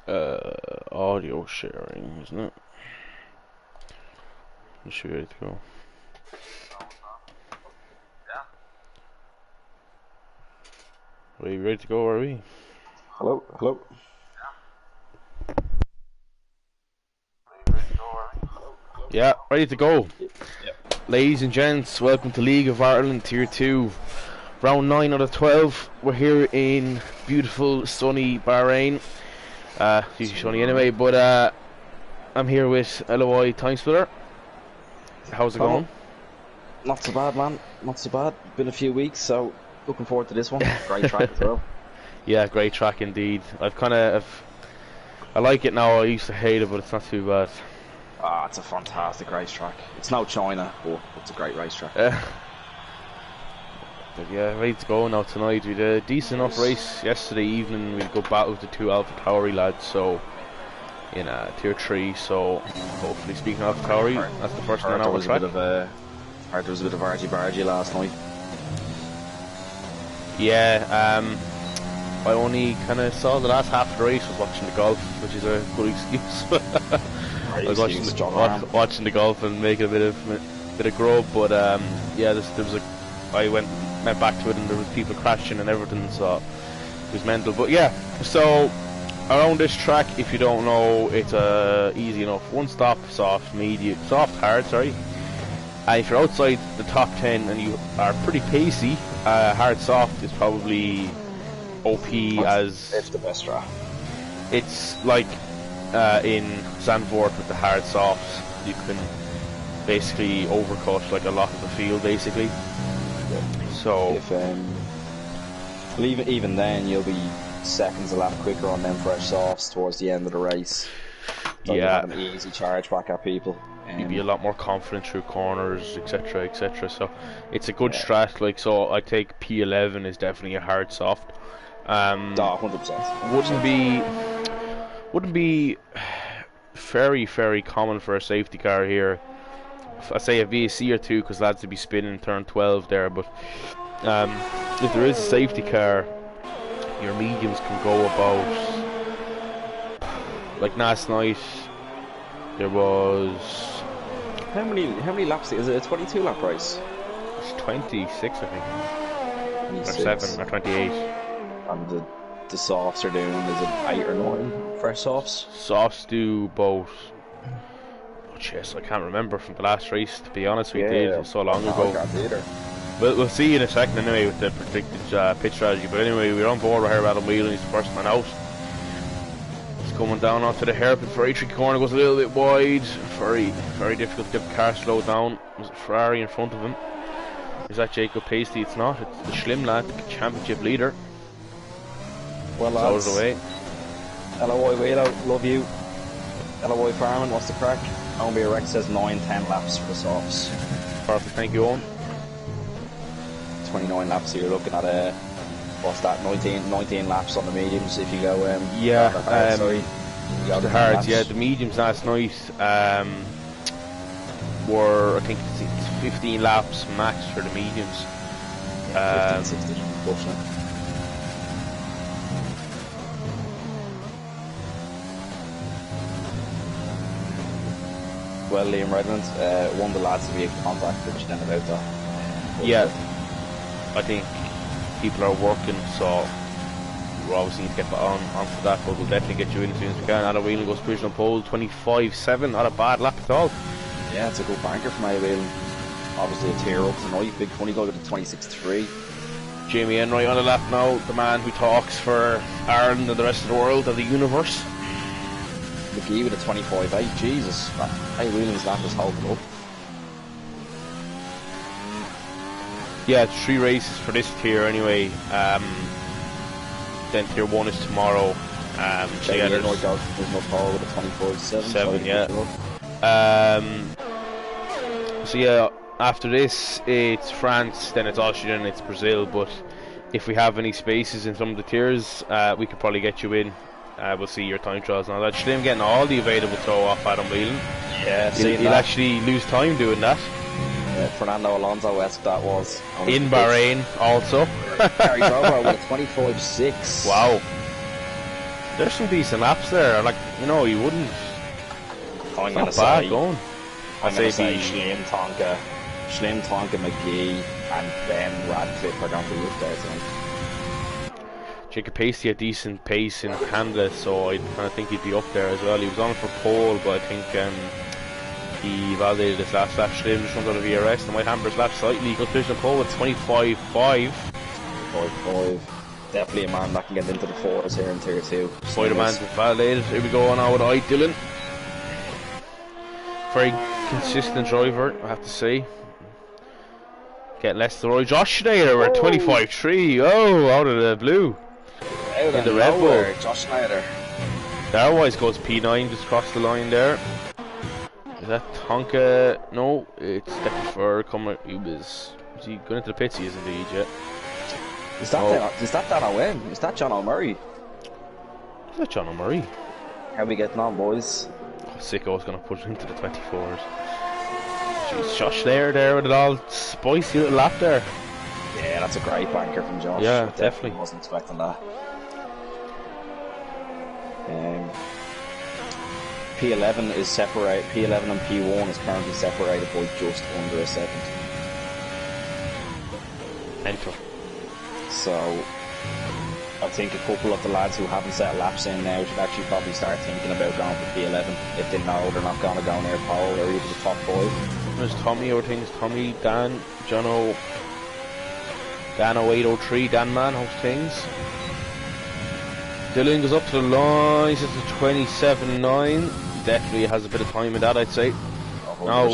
Audio sharing, isn't it? You should be ready to go. Are you ready to go, are we? Hello, hello. Yeah, ready to go. Yep. Ladies and gents, welcome to League of Ireland Tier 2. Round 9 out of 12. We're here in beautiful, sunny Bahrain. Usually sunny anyway, but I'm here with LOI Timesplitter. How's it going? Not so bad, man. Not so bad. Been a few weeks, so looking forward to this one. Great track as well. Yeah, great track indeed. I like it now. I used to hate it, but it's not too bad. Ah, it's a fantastic racetrack. It's no China, but it's a great racetrack. But yeah, ready to go now tonight. We did a decent enough race yesterday evening. We go battle with the two Alpha Tauri lads, so in Tier 3. So hopefully, speaking of Alpha Tauri, that's the first one out on track. There was a bit of argy-bargy last night. Yeah, I only kind of saw the last half of the race. Was watching the golf, which is a good excuse. I was watching the golf and making a bit of grub, but yeah, I went back to it and there was people crashing and everything, so it was mental. But yeah, so around this track, if you don't know, it's easy enough. One stop, soft, medium, soft, hard, sorry. And if you're outside the top 10 and you are pretty pacey, hard soft is probably OP. It's the best track. It's like in Zandvoort with the hard softs, you can basically overcut like a lot of the field basically. Yeah. So if well, even then you'll be seconds a lap quicker on them fresh softs towards the end of the race. So you have an easy charge back at people. You'd be a lot more confident through corners, etc, etc. So it's a good strat. Like, so I take P11 is definitely a hard soft. 100%. Wouldn't be very common for a safety car here. I say a VSC or two because lads would be spinning turn 12 there, but if there is a safety car, your mediums can go about, like last night there was, how many laps is it? A 22 lap race? It's 26 I think, 26. Or 7 or 28. And the softs are doing, is it 8 or 9 fresh softs? Softs do both. Oh jeez, I can't remember from the last race, to be honest with you. It was so long ago. I can't either. We'll see in a second anyway with the predicted pit strategy. But anyway, we're on board with here, Adam Whelan. He's the first man out. He's coming down onto the hairpin. Very tricky corner, goes a little bit wide. Very difficult to get the car slowed down. There's a Ferrari in front of him. Is that Jacob Pasty? It's not. It's the Schlim lad, the championship leader. Well, lads, out of the way. LOI Wheelo, love you. LOI Farman, what's the crack? Only Rex says 9-10 laps for the softs. Perfect, thank you, Owen. 29 laps, so you're looking at what's that, 19 laps on the mediums if you go the hards, yeah, the mediums last night were, I think it's 15 laps max for the mediums. 15, 16, unfortunately. Well, Liam Redmond, one of the lads will be in contact with you then about that. Yeah, I think people are working, so we're obviously going to get onto that, but we'll definitely get you in as soon as we can. Adam Whelan goes provisional pole, 25.7, not a bad lap at all. Yeah, it's a good banker from Adam Whelan. Obviously a tear up tonight, big funny goal to 26.3. Jamie Enright on the lap now, the man who talks for Ireland and the rest of the world and the universe. McGee with a 25.8, Jesus, Adam Whelan's lap is holding up. Yeah, it's 3 races for this tier anyway. Then tier 1 is tomorrow. Jamie Enright goes provisional pole with a 25.7. Yeah. So yeah, after this it's France, then it's Austria, then it's Brazil. But if we have any spaces in some of the tiers, we could probably get you in. We'll see your time trials and all that. Schlim getting all the available throw off Adam Whelan. Yeah, he'll actually lose time doing that. Fernando Alonso-esque that was. In Bahrain also. Gary Grover with a 25.6. Wow. There's some decent laps there. Like, you know, you wouldn't. I'm gonna say Schleem, Tonka, McGee, and Ben Radcliffe are going to be up there tonight. Jacob Pacey had decent pace in Canada, so I kind of think he'd be up there as well. He was on for pole, but I think he validated his last lap. Schleem just runs out of VRS and might hamper his lap slightly. He goes finish the pole with 25.5. 5.5. Definitely a man that can get into the fours here in Tier 2. Spider-Man's validated. Here we go now with Dylan. Very consistent driver, I have to say. Getting less than Roy. Josh Schneider, we're 25.3. Oh, out of the blue. Out in the Red Bull. Josh Schneider. Darwise goes P9, just crossed the line there. Is that Tonka? No, it's Declan Fur coming. Is he going into the pits? He is indeed, yeah. Is that Dan Owen? Is that John O'Murray? Is that John O'Murray? How we getting on, boys? Sicko's going to put it into the 24s. Jeez, Josh there with it all spicy little lap there. Yeah, that's a great banker from Josh. Yeah, I definitely wasn't expecting that. P11 is separate. P11 and P1 is currently separated by just under a second. Enter. So I think a couple of the lads who haven't set laps in now should actually probably start thinking about going for P11 if they know they're not going to go near pole or even the top 5. There's Tommy or things. Tommy, Dan, Jono, Dan 0803, Dan Man, host things. Dylan goes up to the line, he's at the 27.9. Definitely has a bit of time in that, I'd say. 100%. Now,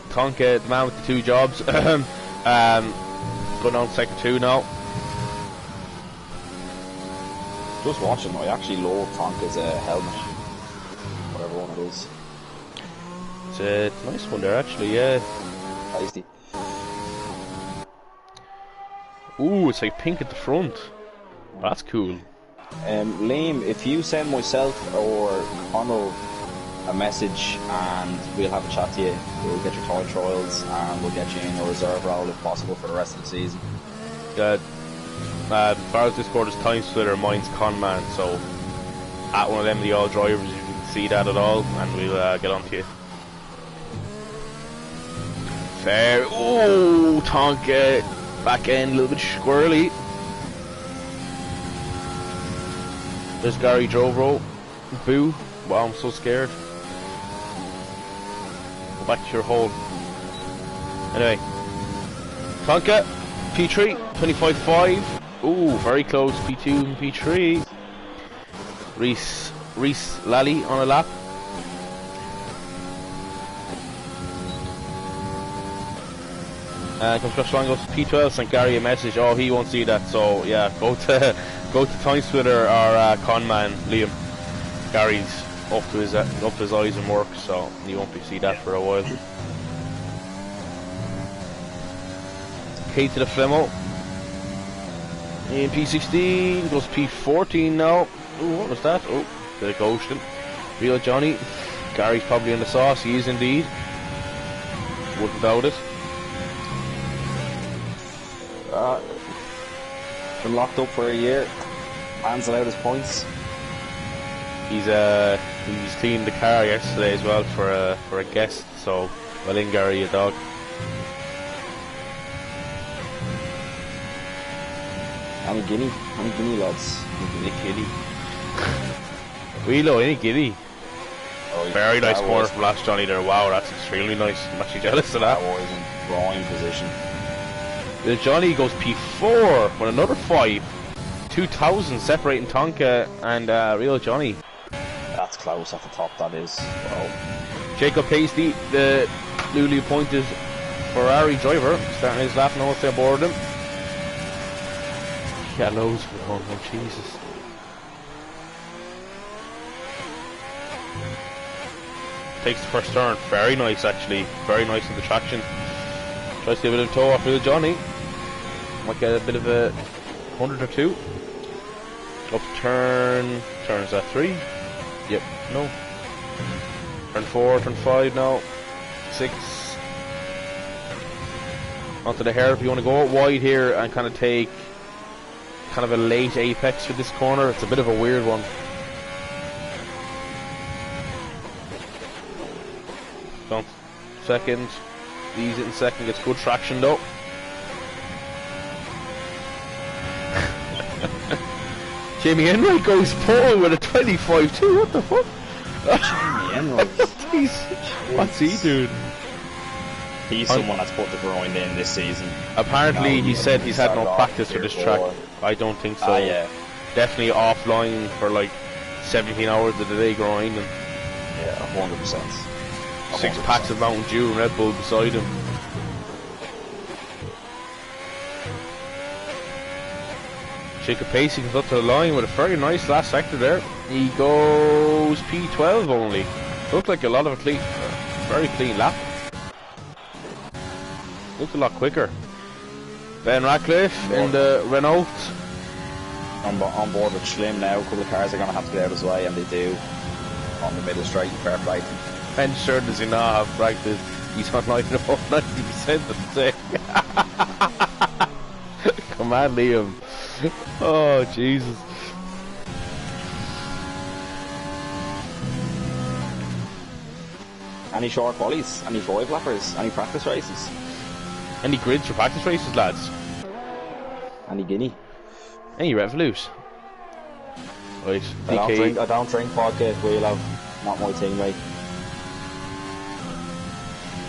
Tonka, the man with the 2 jobs, going on second 2 now. Just watching, I actually love Tonka's helmet. Whatever one it is. It's a nice one there, actually, yeah. Tasty. Ooh, it's like pink at the front. That's cool. Liam, if you send myself or Connell a message and we'll have a chat to you, we'll get your time trials and we'll get you in a reserve role if possible for the rest of the season. Barrow's Discord is Time Splitter, mine's Conman, so at one of them, the all drivers, you can see that at all, and we'll get on to you. Fair. Oh, Tonka back end a little bit squirrely. There's Gary Drovro. Boo. Wow, I'm so scared. Go back to your hole. Anyway. Tonka, P3, 25.5. Ooh, very close, P2 and P3. Reese Lally on a lap. Comes across line, goes to P12, sent Gary a message. Oh, he won't see that, so yeah, go to Time Splitter or Conman, Liam. Gary's up to his eyes in work, so he won't be see that for a while. Kate to the Flemo. In P16 goes P14 now. Ooh, what was that? Oh, bit of ghosting. Real Johnny. Gary's probably in the sauce. He is indeed. Wouldn't doubt it. Been locked up for a year. Man's allowed his points. He's cleaned the car yesterday as well for a guest. So well in, Gary, your dog. Any guinea lads. Any guinea. Wheelo, any guinea. Oh, very nice corner from last Johnny there. Wow, that's extremely nice. I'm actually jealous of that. That was in drawing position. The Johnny goes P4 with another 5. 2,000 separating Tonka and Real Johnny. That's close at the top, that is. Wow. Jacob Hasty, the newly appointed Ferrari driver, starting his lap now to aboard him. Yeah, loads for home, oh Jesus. Takes the first turn, very nice actually, very nice in the traction. Tries to get a bit of a toe off Real Johnny. Might get a bit of a 100 or 2. Up turns at 3. Yep, no. Turn 4, turn 5 now. 6. Onto the hair if you want to go out wide here and kind of take kind of a late apex for this corner. It's a bit of a weird one. Gone second. He's in second, gets good traction though. Jamie Enright goes pole with a 25-2, what the fuck? Jamie Enright. What's he doing? He's someone that's put the grind in this season. Apparently he said he's had no practice for this track. I don't think so. Yeah. Definitely offline for like 17 hours of the day grinding. Yeah, 100%. 6 packs of Mountain Dew and Red Bull beside him. Jacob Pacey comes up to the line with a very nice last sector there. He goes P12 only. Looked like a lot of a clean, very clean lap. Looked a lot quicker. Ben Ratcliffe in the Renault. On board with Schlim now. A couple of cars are going to have to get out of his way, and they do. On the middle straight, fair play. Ben sure does he not have practice. He's on like about 90% of the day. Come on, Liam. Oh, Jesus. Any short qualies? Any 5-lappers? Any practice races? Any grids for practice races, lads? Any Guinea? Any Revolute? Right, I don't drink vodka, wheel of, not my thing, mate.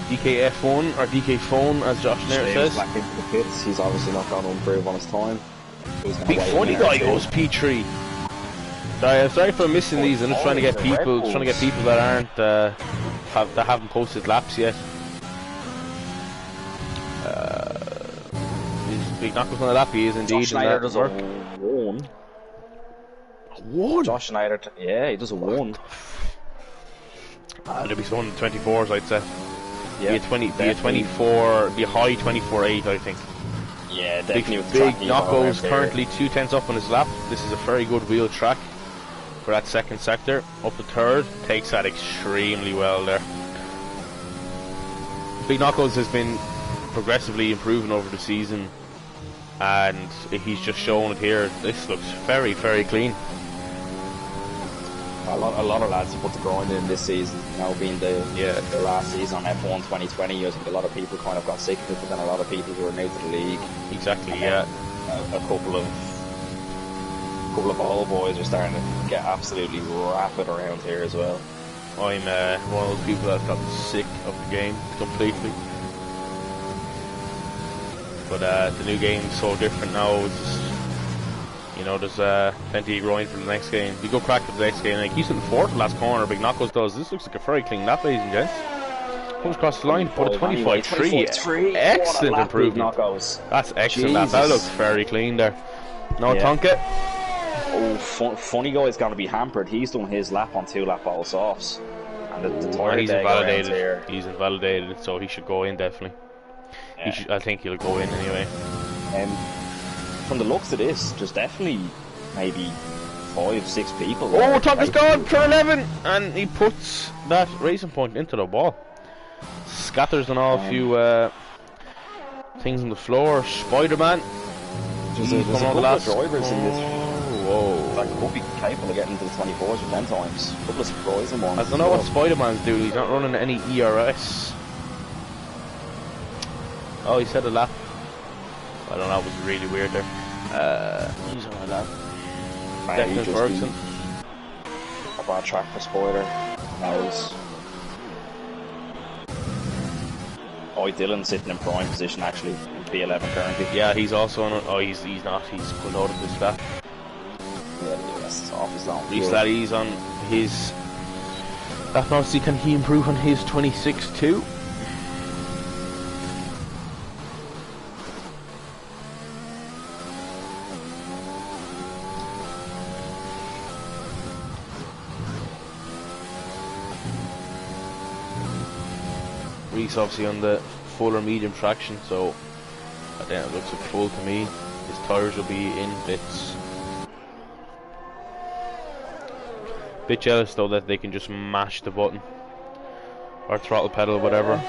DKF1 or DK Phone, as Josh Nair says. Back into the pits. He's obviously not going to improve on his time. Big funny guy goes P3. Sorry for missing these. I'm just trying to get people, that aren't that haven't posted laps yet. Big Knuckles on the lap. He is indeed. Josh Schneider does a 1. One. Josh Schneider, yeah, he does a 1. There'll be someone in the 24s, I'd say. Yeah, be a 24, be a high 24.8, I think. Yeah, definitely. Big Knuckles currently 2/10 up on his lap. This is a very good wheel track for that second sector. Up the third, takes that extremely well there. Big Knuckles has been progressively improving over the season, and he's just showing it here. This looks very, very clean. A lot of lads have put the grind in this season, now being the last season on F1 2020. I think a lot of people kind of got sick of it, but then a lot of people who are new to the league. Exactly, and yeah. A couple of old boys are starting to get absolutely rapid around here as well. I'm one of those people that's gotten sick of the game completely. But the new game is so different now. It's just, you know, there's plenty of grind for the next game. You go crack for the next game. Like, he's in the fourth last corner. Big Knuckles does. This looks like a very clean lap, ladies and gents. Comes across the line, put a 25.3. Excellent improvement. That's excellent lap. That looks very clean there. No Tonka. Oh, funny guy's going to be hampered. He's done his lap on 2-lap all softs. And the tire he's invalidated. He's invalidated, so he should go in definitely. Yeah. I think he'll go in anyway. From the looks of this, there's definitely maybe 5-6 people. Oh, Tonka's gone for 11, and he puts that racing point into the wall. Scatters on all a few things on the floor. Spider-Man. There's a couple of drivers in this. Whoa. Like, could be capable of getting into the 24s or 10 times. A couple of surprising ones. I don't know what Spider-Man's doing. He's not running any ERS. Oh, he said a lap. I don't know, it was really weird there. He's on a lap. Declan Ferguson. A bad track for Spider. Knows. Dylan sitting in prime position actually in P11 currently. Yeah, he's also on. Oh, he's not. He's pulled out of this lap. Yeah, that's off his own. At least that he's on his. That now see, can he improve on his 26-2? Reese obviously on the full or medium traction, so I think it looks like full to me. His tyres will be in bits. Bit jealous though that they can just mash the button or throttle pedal or whatever.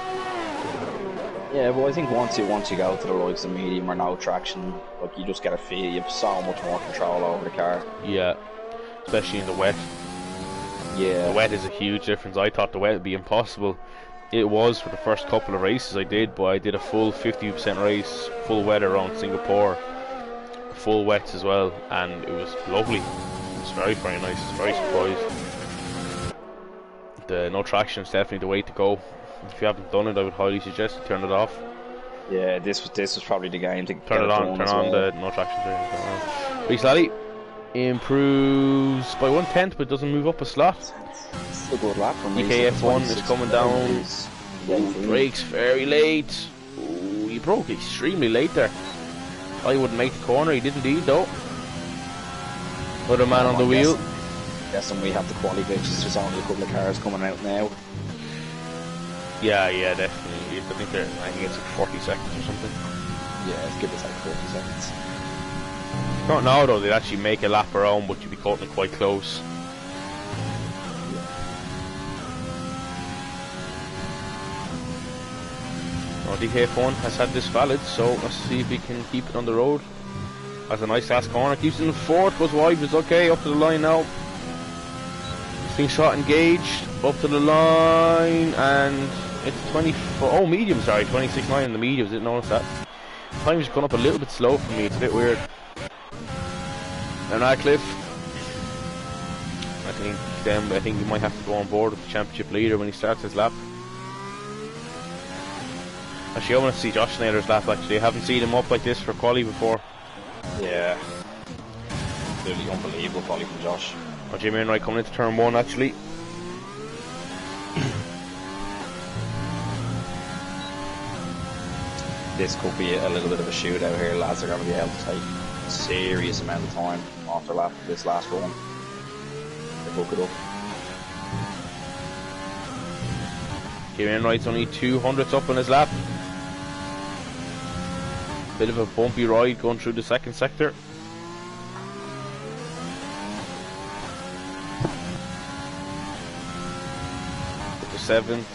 Yeah, well I think once you go to the likes of medium or no traction, like you just get a feel. You have so much more control over the car. Yeah, especially in the wet. Yeah, the wet is a huge difference. I thought the wet would be impossible. It was for the first couple of races I did, but I did a full 50% race, full wet around Singapore, full wets as well, and it was lovely. It was very, very nice. Very surprised. The no traction is definitely the way to go. If you haven't done it, I would highly suggest you turn it off. Yeah, this was probably the game to turn it on. Turn on the no traction. Reese Lally improves by 1/10, but doesn't move up a slot. Still a good lap from EKF1 is coming down. Ooh, brakes very late. Ooh, he broke extremely late there. I wouldn't make the corner. He did indeed, though. Other man on the wheel. Guessing we have the quality glitches. There's only a couple of cars coming out now. Yeah, definitely. I think it's like 40 seconds or something. Yeah, let's give us like 40 seconds. Not now though, they'd actually make a lap around, but you'd be cutting it quite close. Now DKF1 has had this valid, so let's see if we can keep it on the road. Has a nice last corner, keeps it in the fourth, goes wide, but it's okay, up to the line now. Slingshot engaged, up to the line, and it's 24, oh medium, sorry, 26.9 in the mediums, didn't notice that. Time's gone up a little bit slow for me, it's a bit weird. And Radcliffe, I think we might have to go on board with the championship leader when he starts his lap. Actually, I want to see Josh Naylor's lap actually, I haven't seen him up like this for quali before. Yeah, really unbelievable quali from Josh. Oh, Jimmy Enright coming into turn 1 actually. This could be a little bit of a shootout here. Lads are going to be able to take a serious amount of time after this last run. They hook it up. Jimmy Enright's only 200ths up on his lap. Bit of a bumpy ride going through the second sector. The 7th.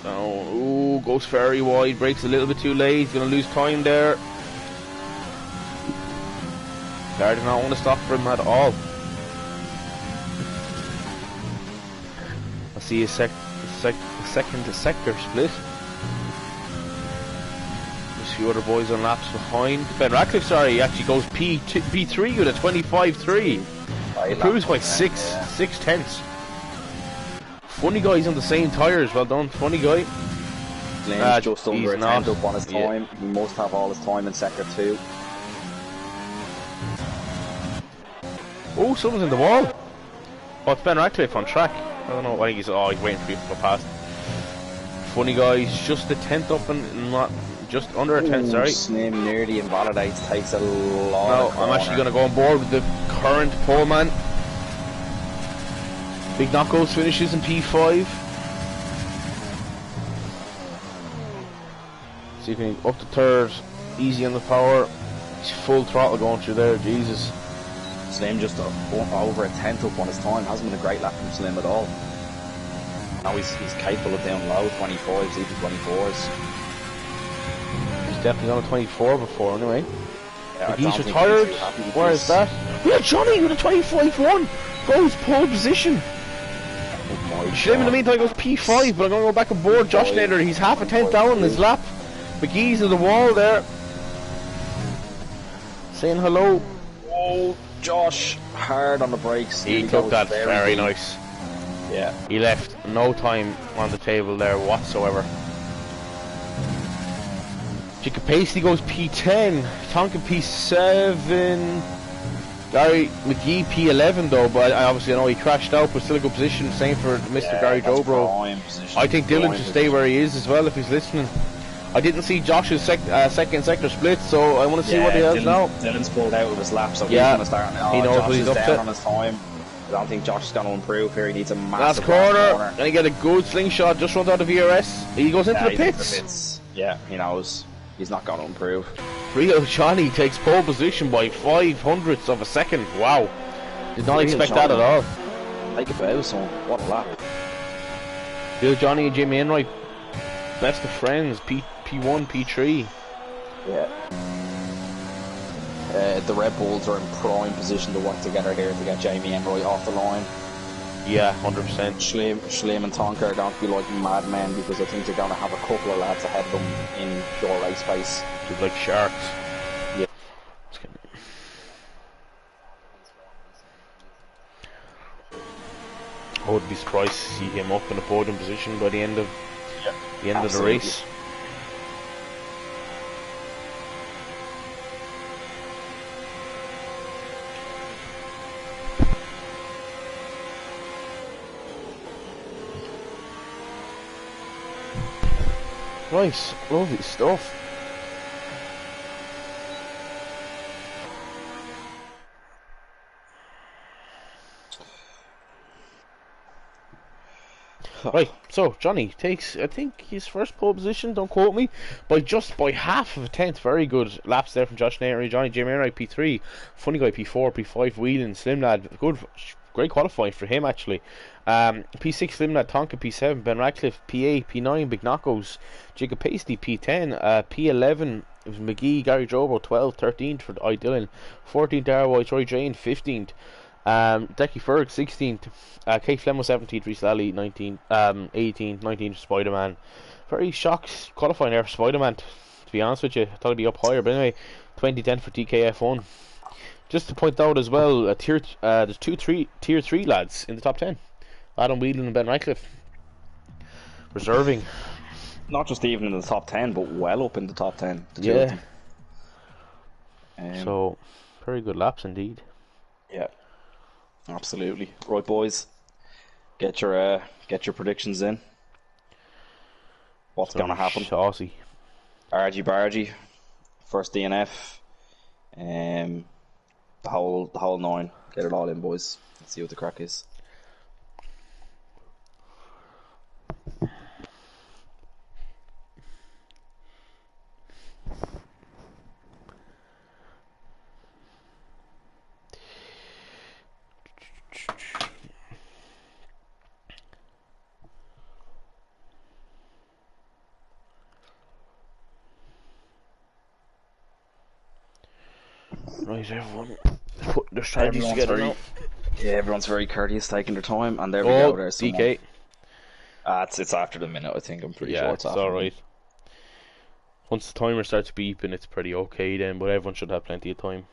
Oh, ooh, goes very wide, breaks a little bit too late, he's going to lose time there. Car did not want to stop for him at all. I see a second sector split. There's a few other boys on laps behind. Ben Radcliffe, sorry, he actually goes P3 with a 25.3. Improves by 6/10. Funny guy's on the same tyres, well done, funny guy. Glenn's just under a 10th up on his time. He must have all his time in sector 2. Oh, someone's in the wall. Oh, it's Ben Radcliffe on track. I don't know, I think he's waiting for people to go past. Funny guy, he's just a 10th up and not just under a 10th, sorry. Slim nearly invalidates, takes a lot. No, I'm actually going to go on board with the current pole man. Big Knockouts finishes in P5. See if we can up to third, easy on the power. He's full throttle going through there, Jesus. Slim just over a 10th up on his time, hasn't been a great lap from Slim at all. Now he's capable of down low 25s, even 24s. He's definitely on a 24 before anyway. Yeah, he's retired. Where is that? Yeah, Johnny with a 25-1 goes pole position. Slim in the meantime goes P5, but I'm going to go back on board. Josh Naylor, he's half a 10th down on his lap. McGee's in the wall there. Saying hello. Oh, Josh, hard on the brakes. He took that very nice. Yeah. He left no time on the table there whatsoever. Jacob Paisley goes P10. Tonkin P7. Gary McGee P11 though, but obviously I know he crashed out, but still a good position. Same for Mr. Gary Dobro. I think Dylan should stay where he is as well if he's listening. I didn't see Josh's second sector split, so I want to see what he has now. Dylan's pulled out of his lap, so he's going to start now. He knows Josh what he's up down to. On his time. I don't think Josh is going to improve here. He needs a last massive corner. And he get a good slingshot, just runs out of VRS. He goes into the pits. Yeah, he knows. He's not going to improve. Rio Johnny takes pole position by 500ths of a second. Wow. Did not expect that at all. Like a bow, son. What a lap. Rio Johnny and Jamie Enright, best of friends. P1, P3. Yeah. The Red Bulls are in prime position to work together here to get Jamie Enright off the line. Yeah, 100%. Schleem and Tonka are going to be like madmen because I think they're going to have a couple of lads ahead of them in pure race pace. Just like sharks. Yeah. I would be surprised to see him up in a podium position by the end of the race. Nice, lovely stuff. Right, so Johnny takes, I think, his first pole position, don't quote me, by half of a tenth. Very good laps there from Josh Nater, Johnny J. Maynard P3, Funny Guy P4, P5 Whelan, Slim Lad, great qualifying for him actually. P6 Slim Lad, Tonka P7, Ben Radcliffe P8, P9 Big Knockos, Jacob Pasty P10, P11 it was McGee, Gary Drobo 12, 13th for I Dillon, 14th Darrow, Troy Jane 15th. Decky Ferg 16th, Kate Flemo 17th, Reese Lally 19th, 18th, 19th Spider-Man. Very shocked qualifying there for Spider-Man, to be honest with you. I thought he'd be up higher, but anyway, 2010 for TKF1. Just to point out as well, there's tier 3 lads in the top 10. Adam Whelan and Ben Radcliffe reserving. Not just even in the top 10, but well up in the top 10. Yeah. So, very good laps indeed. Yeah. Absolutely. Right, boys. Get your predictions in. What's going to happen? Saucy. Argy Bargy, first DNF, the whole 9. Get it all in, boys. Let's see what the crack is. Right, everyone putting their strategies together now. Yeah, everyone's very courteous, taking their time, and there we go. There's DK. It's after the minute, I think. I'm pretty sure it's after. It's alright. Once the timer starts beeping, it's pretty okay then, but everyone should have plenty of time.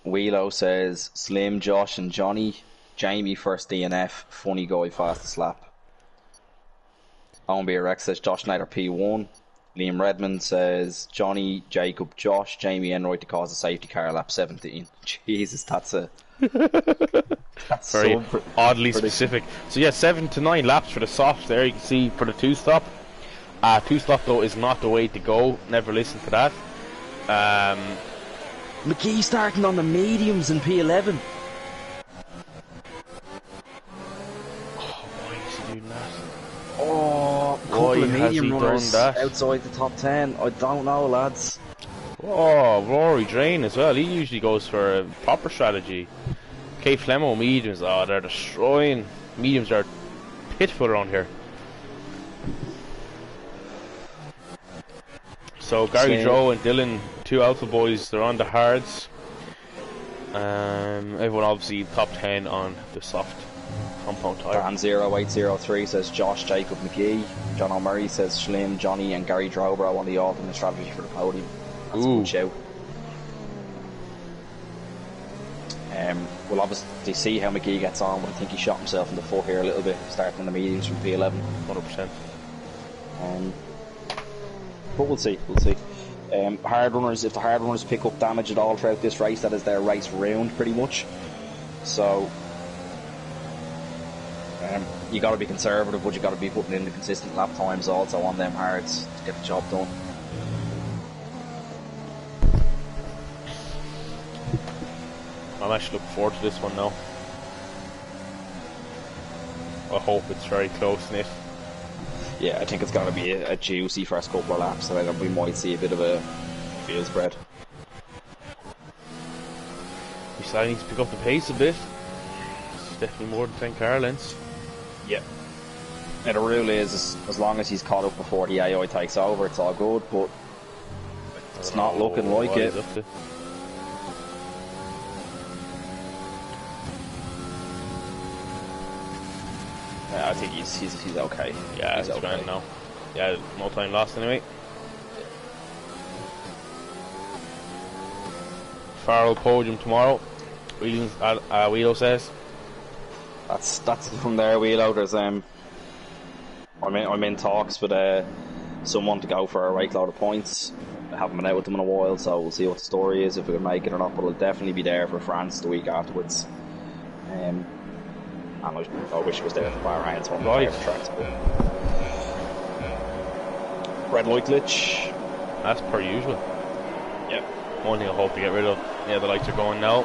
Wheelo says Slim, Josh, and Johnny. Jamie first DNF. Funny Guy fastest lap. Owen Rex says Josh Nader P1. Liam Redmond says Johnny, Jacob, Josh, Jamie Enright to cause a safety car lap 17. Jesus, that's very oddly specific. So yeah, 7 to 9 laps for the soft there. You can see for the 2-stop. 2-stop though is not the way to go. Never listen to that. McGee starting on the mediums in P11. Why is he doing that? Oh, a couple of medium runners outside the top 10. I don't know, lads. Oh, Rory Drain as well. He usually goes for a proper strategy. Kate Flemo mediums. Oh, they're destroying. Mediums are pitiful around here. So Gary Joe and Dylan, 2 alpha boys, they're on the hards. Everyone obviously top 10 on the soft compound tyre. Dan 0803 says Josh, Jacob, McGee. John O'Murray says Schlim, Johnny and Gary Drobro on the alternate strategy for the podium. That's a good shout. We'll obviously see how McGee gets on, but I think he shot himself in the foot here a little bit, starting in the mediums from P11. 100%. But we'll see. Hard runners, if the hard runners pick up damage at all throughout this race, that is their race round pretty much. So you got to be conservative, but you got to be putting in the consistent lap times also on them hards to get the job done. I'm actually looking forward to this one now. I hope it's very close knit. Yeah, I think it's going to be a juicy first couple of laps, so we might see a bit of a field spread. We still need to pick up the pace a bit. It's definitely more than 10 car lengths. Yeah. And the rule is, as long as he's caught up before the AI takes over, it's all good, but it's not looking like it. I think he's okay. Yeah, he's it's okay grand now. Yeah, no time lost anyway. Farrell podium tomorrow. Wheelo says. That's from there. Wheelo. There's I'm in talks with someone to go for a right load of points. I haven't been out with them in a while, so we'll see what the story is, if we can make it or not. But I'll definitely be there for France the week afterwards. And I wish it was there in the Bahrain. It's one of my favourite tracks. Red light glitch. That's per usual. Yep. One thing I hope to get rid of. Yeah, the lights are going now.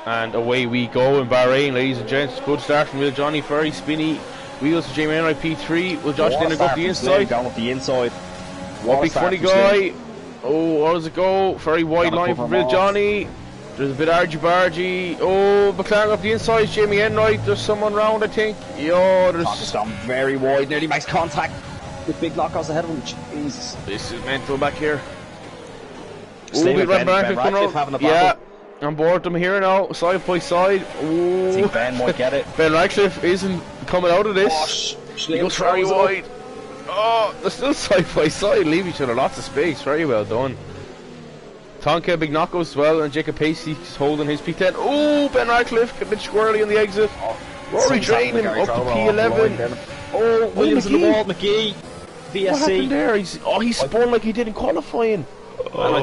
And away we go in Bahrain, ladies and gents. Good start from Will Johnny, very spinny. Wheels to Jamie Enright P3. Will Josh Denner go up the inside? Down up the inside. What big funny guy. Oh, how does it go? Very wide line from Will Johnny. There's a bit argy-bargy. Oh, McLaren up the inside. Jamie Enright. There's someone round, I think. Yo, there's... It's gone very wide. Nearly makes contact with big knockouts ahead of him. Jesus. This is mental back here. Oh, Ben Radcliffe having a battle. Yeah. On board them here now, side by side. Ooh. I think Ben might get it. Ben Radcliffe isn't coming out of this. He goes very wide. Oh, they're still side by side, leave each other lots of space. Very well done. Tonka, big knockout as well, and Jacob Pacey's holding his P10. Oh, Ben Radcliffe, a bit squirrely on the exit. Rory training up to P11. Oh, Williams in the wall, McGee, VSC. What happened there? He spun like he did in qualifying. And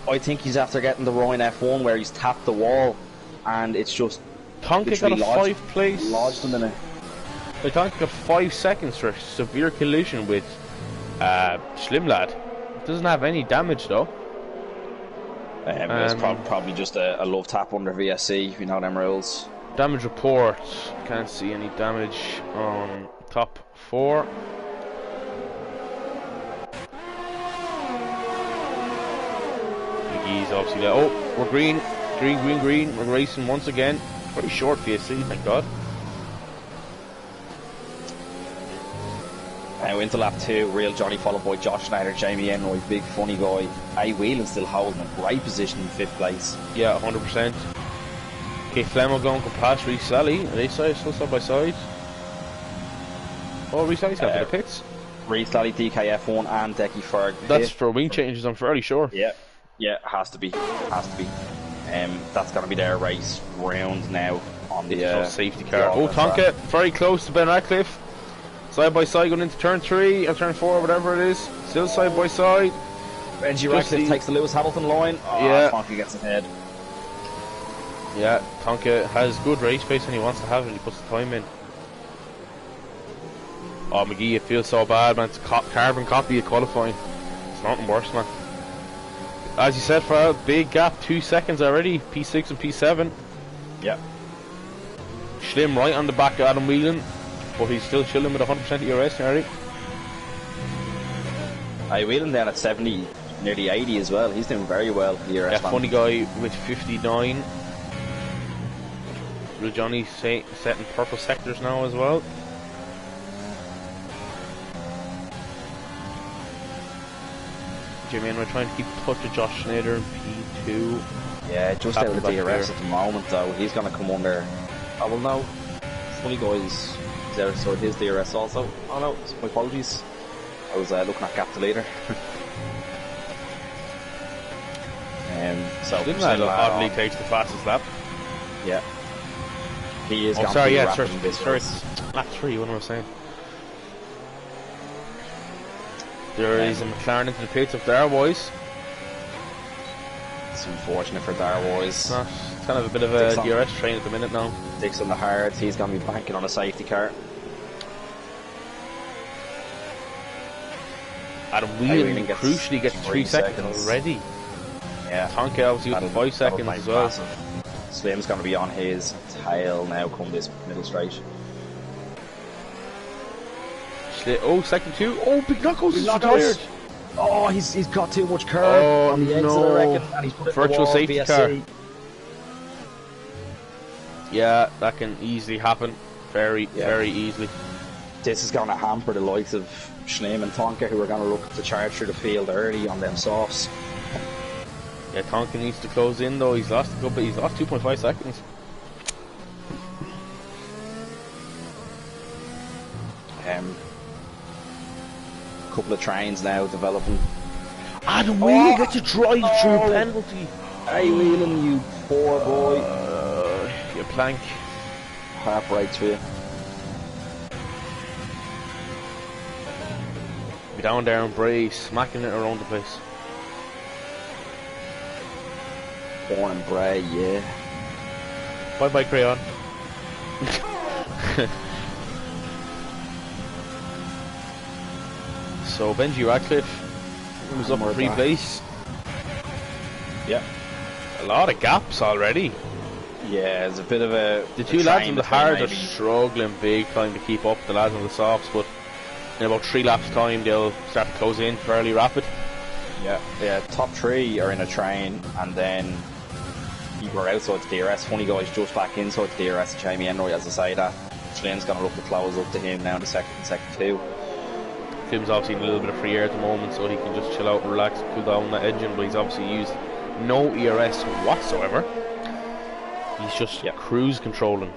I think he's after getting the Ryan F1 where he's tapped the wall, and it's just Tonka got a 5th place. Lodged him in it. Tonka got 5 seconds for severe collision with Slimlad. Doesn't have any damage though. It's probably just a love tap under VSC, if you know them rules. Damage report. Can't see any damage on top 4. McGee's obviously there. Oh, we're green. Green. We're racing once again. Very short VSC, thank God. Now into lap 2, Real Johnny followed by Josh Schneider, Jamie Enroy, big funny guy. Whelan still holding a great position in 5th place. Yeah, 100%. Okay, Flemo going to pass Reece Sally. Are they still side by side? Oh, Reece Sally's got to the pits. Reece Sally, DKF1 and Decky Ferg. That's for wing changes, I'm fairly sure. Yeah, has to be. That's going to be their race round now on the safety car. Oh, Tonka, very close to Ben Radcliffe. Side by side going into turn 3 or turn 4, whatever it is. Still side by side. Benji Radcliffe takes the Lewis Hamilton line. Oh, yeah. Tonka gets ahead. Yeah, Tonka has good race pace when he wants to have it. He puts the time in. Oh, McGee, it feels so bad, man. It's a carbon copy of qualifying. It's nothing worse, man. As you said, for a big gap, 2 seconds already. P6 and P7. Yeah. Schlim right on the back of Adam Whelan, but he's still chilling with 100% ERS already. Whelan down at 70, nearly 80 as well. He's doing very well. Yeah, funny guy with 59. Will Johnny setting purple sectors now as well. Jimmy and we're trying to keep touch with Josh Schneider in P2. Yeah, just out of the DRS at the moment though. He's going to come under. Oh well, no. Funny guys. He's out of his DRS also. Oh no, my apologies. I was looking at gap to leader. So oddly takes the fastest lap. Yeah. He is. Oh, sorry. Yeah, sorry. Lap 3. What am I saying? There is a McLaren into the pits of Darboys. It's unfortunate for Darboys. It's kind of a bit of a DRS train at the minute now. Dicks on the hards. He's going to be banking on a safety car. Adam Whelan crucially gets 3 seconds already. Yeah. Tonka obviously with 5 seconds as well. Slim's going to be on his tail now come this middle straight. Oh, second 2. Oh, big knuckles is retired. Oh, he's got too much curve on the exit, I reckon. And he's put it virtual safety VSC. car. Yeah, that can easily happen. Very easily. This is going to hamper the likes of Schneem and Tonka, who are going to look to charge through the field early on them softs. Yeah, Tonka needs to close in though. He's lost 2.5 seconds. couple of trains now developing. Adam Whelan gets a drive-through penalty. Hey Whelan, you poor boy. Your plank. Heartbreaks for you. Be down there and Bray smacking it around the place. Born and Bray, yeah. Bye bye, Crayon. So Benji Radcliffe was up in 3rd place. Yeah. A lot of gaps already. Yeah, it's a bit of a... The two lads on the hards are struggling big time to keep up, the lads on the softs, but in about 3 laps time they'll start to close in fairly rapid. Yeah, top 3 are in a train, and then people are outside the DRS. Funny Guy's just back inside the DRS, and Jamie Enroy, as I say that. Schlinn's going to look to close up to him now in the second 2. Tim's obviously in a little bit of free air at the moment, so he can just chill out and relax, cool down that engine, but he's obviously used no ERS whatsoever. He's just cruise controlling.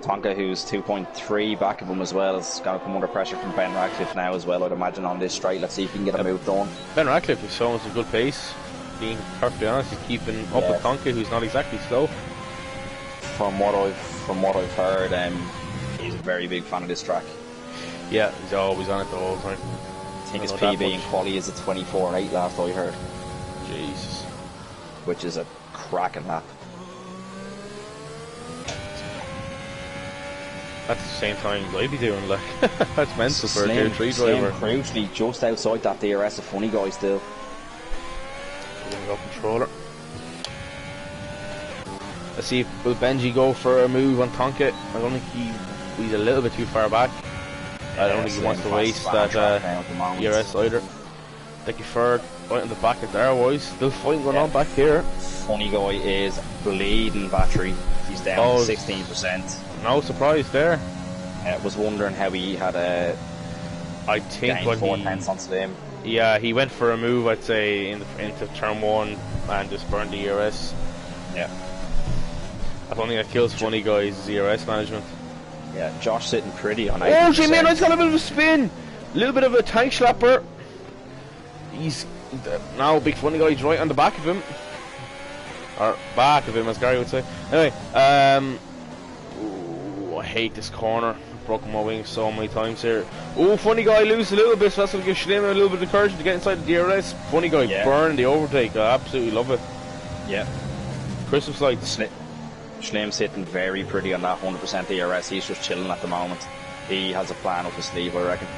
Tonka, who's 2.3 back of him as well, is going to come under pressure from Ben Radcliffe now as well, I'd imagine, on this straight. Let's see if he can get a move done. Ben Radcliffe is showing some good pace. Being perfectly honest, he's keeping up with Tonka, who's not exactly slow. From what I've heard, he's a very big fan of this track. Yeah, he's always on it the whole time. I think his PB in quali is a 24.8 last I heard. Jesus. Which is a cracking lap. That's the same time I'd be doing, like. That's mental for a Tier 3 driver. Crucially, just outside that DRS, a Funny Guy still. Gonna go controller. Let's see if will Benji go for a move on Tonka. I don't think he's a little bit too far back. I don't think he wants to waste that ERS either. Thank you for right in the back of there, boys. Still fighting going on back here. Funny Guy is bleeding battery. He's down to 16%. No surprise there. Was wondering how he had a. I think when 4 tenths onto him. Yeah, he went for a move, I'd say, into turn 1 and just burned the ERS. Yeah. I don't think that kills Funny Guy's ERS management. Yeah, Josh sitting pretty on 80%. Oh, Jimmy, he's got a bit of a spin. A little bit of a tank slapper. He's now Big Funny Guy's right on the back of him. Or back of him, as Gary would say. Anyway, ooh, I hate this corner. I've broken my wings so many times here. Oh, Funny Guy loses a little bit, so that's going to give Schlim a little bit of courage to get inside the DRS. Funny Guy burn the overtake. I absolutely love it. Yeah. Christmas lights. Schlim's hitting very pretty on that 100% DRS. He's just chilling at the moment. He has a plan up his sleeve, I reckon.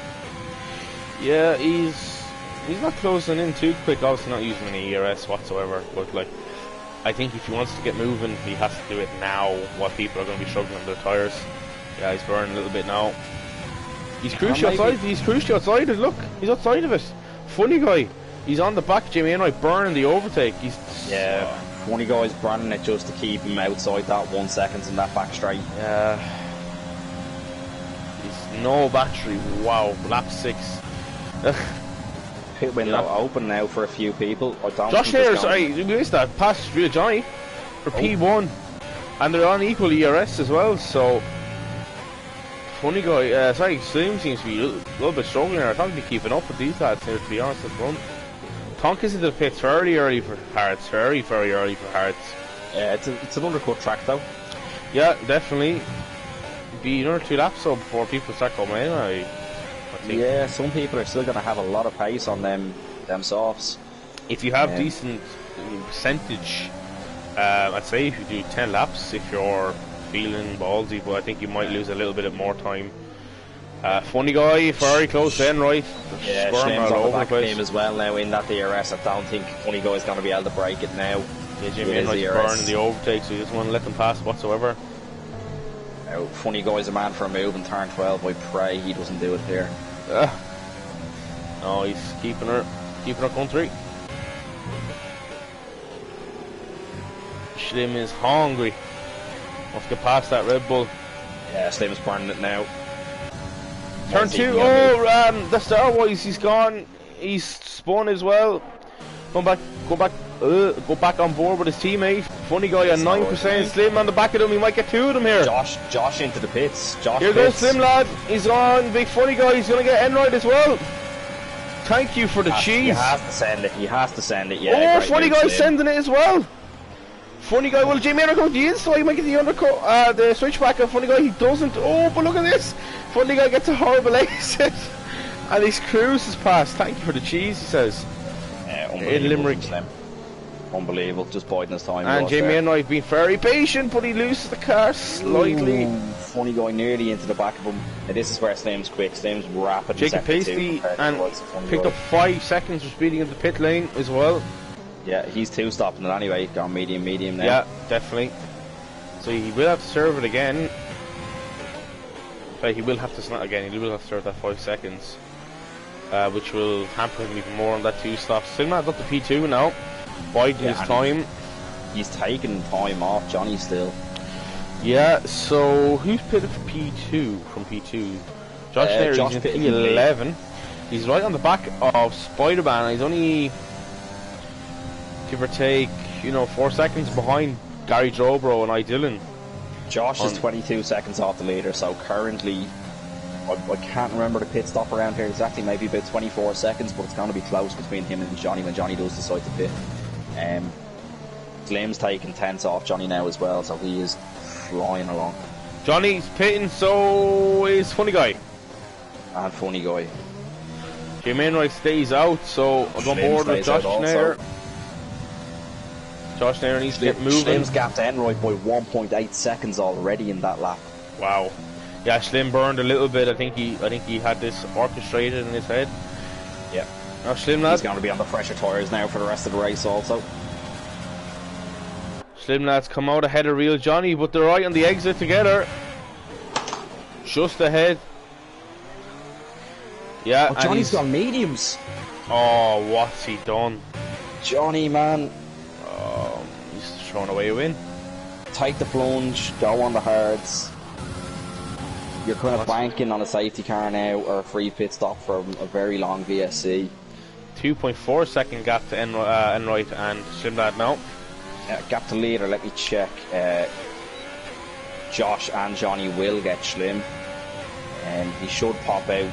Yeah, he's not closing in too quick. Obviously not using any ERS whatsoever. But like, I think if he wants to get moving, he has to do it now while people are going to be struggling on their tyres. Yeah, he's burning a little bit now. He's crucially outside. He's crucially outside. Look, he's outside of it. Funny Guy. He's on the back. Jimmy Enright burning the overtake. Funny Guy's burning it just to keep him outside that 1 second in that back straight. Yeah. He's no battery. Wow, lap 6. Pit window open now for a few people. I don't Josh there, sorry, we missed that. Passed Real Johnny for P1. And they're on equal ERS as well, so. Funny Guy, Slim seems to be a little bit struggling here. I thought he'd be keeping up with these lads here, to be honest, at front. Tonka's into the pits very early for Hearts, very early for Hearts. Yeah, it's an undercut track though. Yeah, definitely. Be another 2 laps so before people start coming in, I think. Yeah, some people are still going to have a lot of pace on them softs. If you have decent percentage, I'd say if you do 10 laps, if you're feeling ballsy, but I think you might lose a little bit more time. Funny Guy, very close then, right? Yeah, Schlim's on the back of him as well now in that DRS. I don't think Funny Guy's going to be able to break it now. Yeah, Jimmy Enright's burning the overtake, so he doesn't want to let them pass whatsoever. Now, Funny Guy's a man for a move in turn 12. I pray he doesn't do it here. No, he's keeping her country. Schlim is hungry. Wants to get past that Red Bull. Yeah, Schlim is burning it now. Turn 2, the Star Wars, he's gone. He's spun as well. Go back on board with his teammate. Funny Guy on 9%. Slim on the back of them. He might get 2 of them here. Josh into the pits. Here goes Slim lad. He's on. Big Funny Guy. He's going to get Enright as well. thank you for the cheese. He has to send it. He has to send it. Yeah. Oh, funny guy sending it as well. Funny guy. Well, Jimmy undercut the inside, might get the undercut, the switchback. And funny guy, he doesn't. Oh, but look at this. Funny guy gets a horrible exit, and he cruises past. Thank you for the cheese, he says. In Limerick. Unbelievable, just biding his time. And Jamie and I have been very patient, but he loses the car slightly. Funny going nearly into the back of him. And this is where Slim's quick. Slim's rapid. Jacob Paisley and picked up 5 seconds for speeding into the pit lane as well. Yeah, he's 2 stopping it anyway. Gone medium now. Yeah, definitely. So he will have to serve it again. But he will have to snap again. He will have to serve that 5 seconds, which will hamper him even more on that 2 stops. Silman's up to P2 now. Biding his time. He's taking time off Johnny still. Yeah, so who's pitted for P2 from P2? Josh Nair is in P11. He's right on the back of Spider-Man. He's only, give or take, 4 seconds behind Gary Drobro and Dillon. Josh is 22 seconds off the leader, so currently, I can't remember the pit stop around here exactly, maybe about 24 seconds, but it's going to be close between him and Johnny when Johnny does decide to pit. Slim's taking 10s off Johnny now as well, so he is flying along. Johnny's pitting, so is Funny Guy. And Funny Guy. Jim Enright stays out, so I'm on board with Josh Nair. Josh Nair needs to get moving. Slim's gapped Enright by 1.8 seconds already in that lap. Wow. Yeah, Slim burned a little bit. I think he had this orchestrated in his head. Yeah. Now Slim lad. He's going to be on the fresher tyres now for the rest of the race also. Slim lads come out ahead of Real Johnny, but they're right on the exit together. Just ahead. Yeah, oh, Johnny's got mediums. Oh, what's he done? Johnny, man. He's throwing away a win. Take the plunge, go on the hards. You're kind of banking on a safety car now, or a free pit stop for a very long VSC. 2.4 second gap to Enright and Slimlad now. Gap to leader, let me check. Josh and Johnny will get Slim. And he should pop out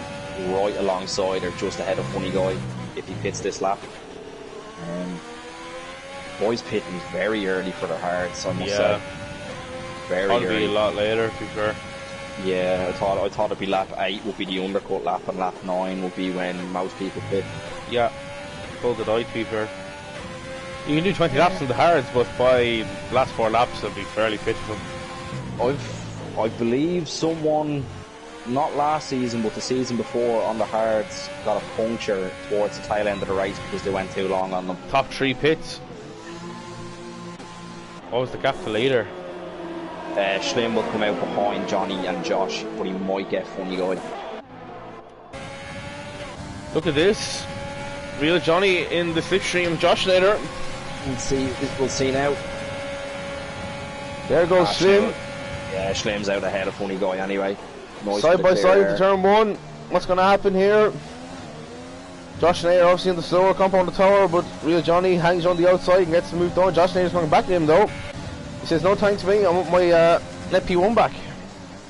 right alongside or just ahead of Funny Guy if he pits this lap. Boys pitting very early for the hards, I must say. Very early. Probably a lot later, to be fair. Yeah, I thought it'd be lap 8 would be the undercut lap, and lap 9 would be when most people pit. Yeah, so did I, to be fair. You can do 20 laps in the hards, but by the last 4 laps it'll be fairly pitiful. I believe someone, not last season but the season before, on the hards got a puncture towards the tail end of the race because they went too long on them. Top 3 pits. What was the gap to later? Slim will come out behind Johnny and Josh, but he might get Funny Guy. Look at this. Real Johnny in the slipstream. Josh later. We'll see now. There goes Slim. Yeah, Slim's out ahead of Funny Guy anyway. Nice side by side to turn 1. What's going to happen here? Josh Nair obviously in the slower compound tower, but Real Johnny hangs on the outside and gets the move done. Josh Nair's going back to him though. He says, no thanks to me, I want my net P1 back.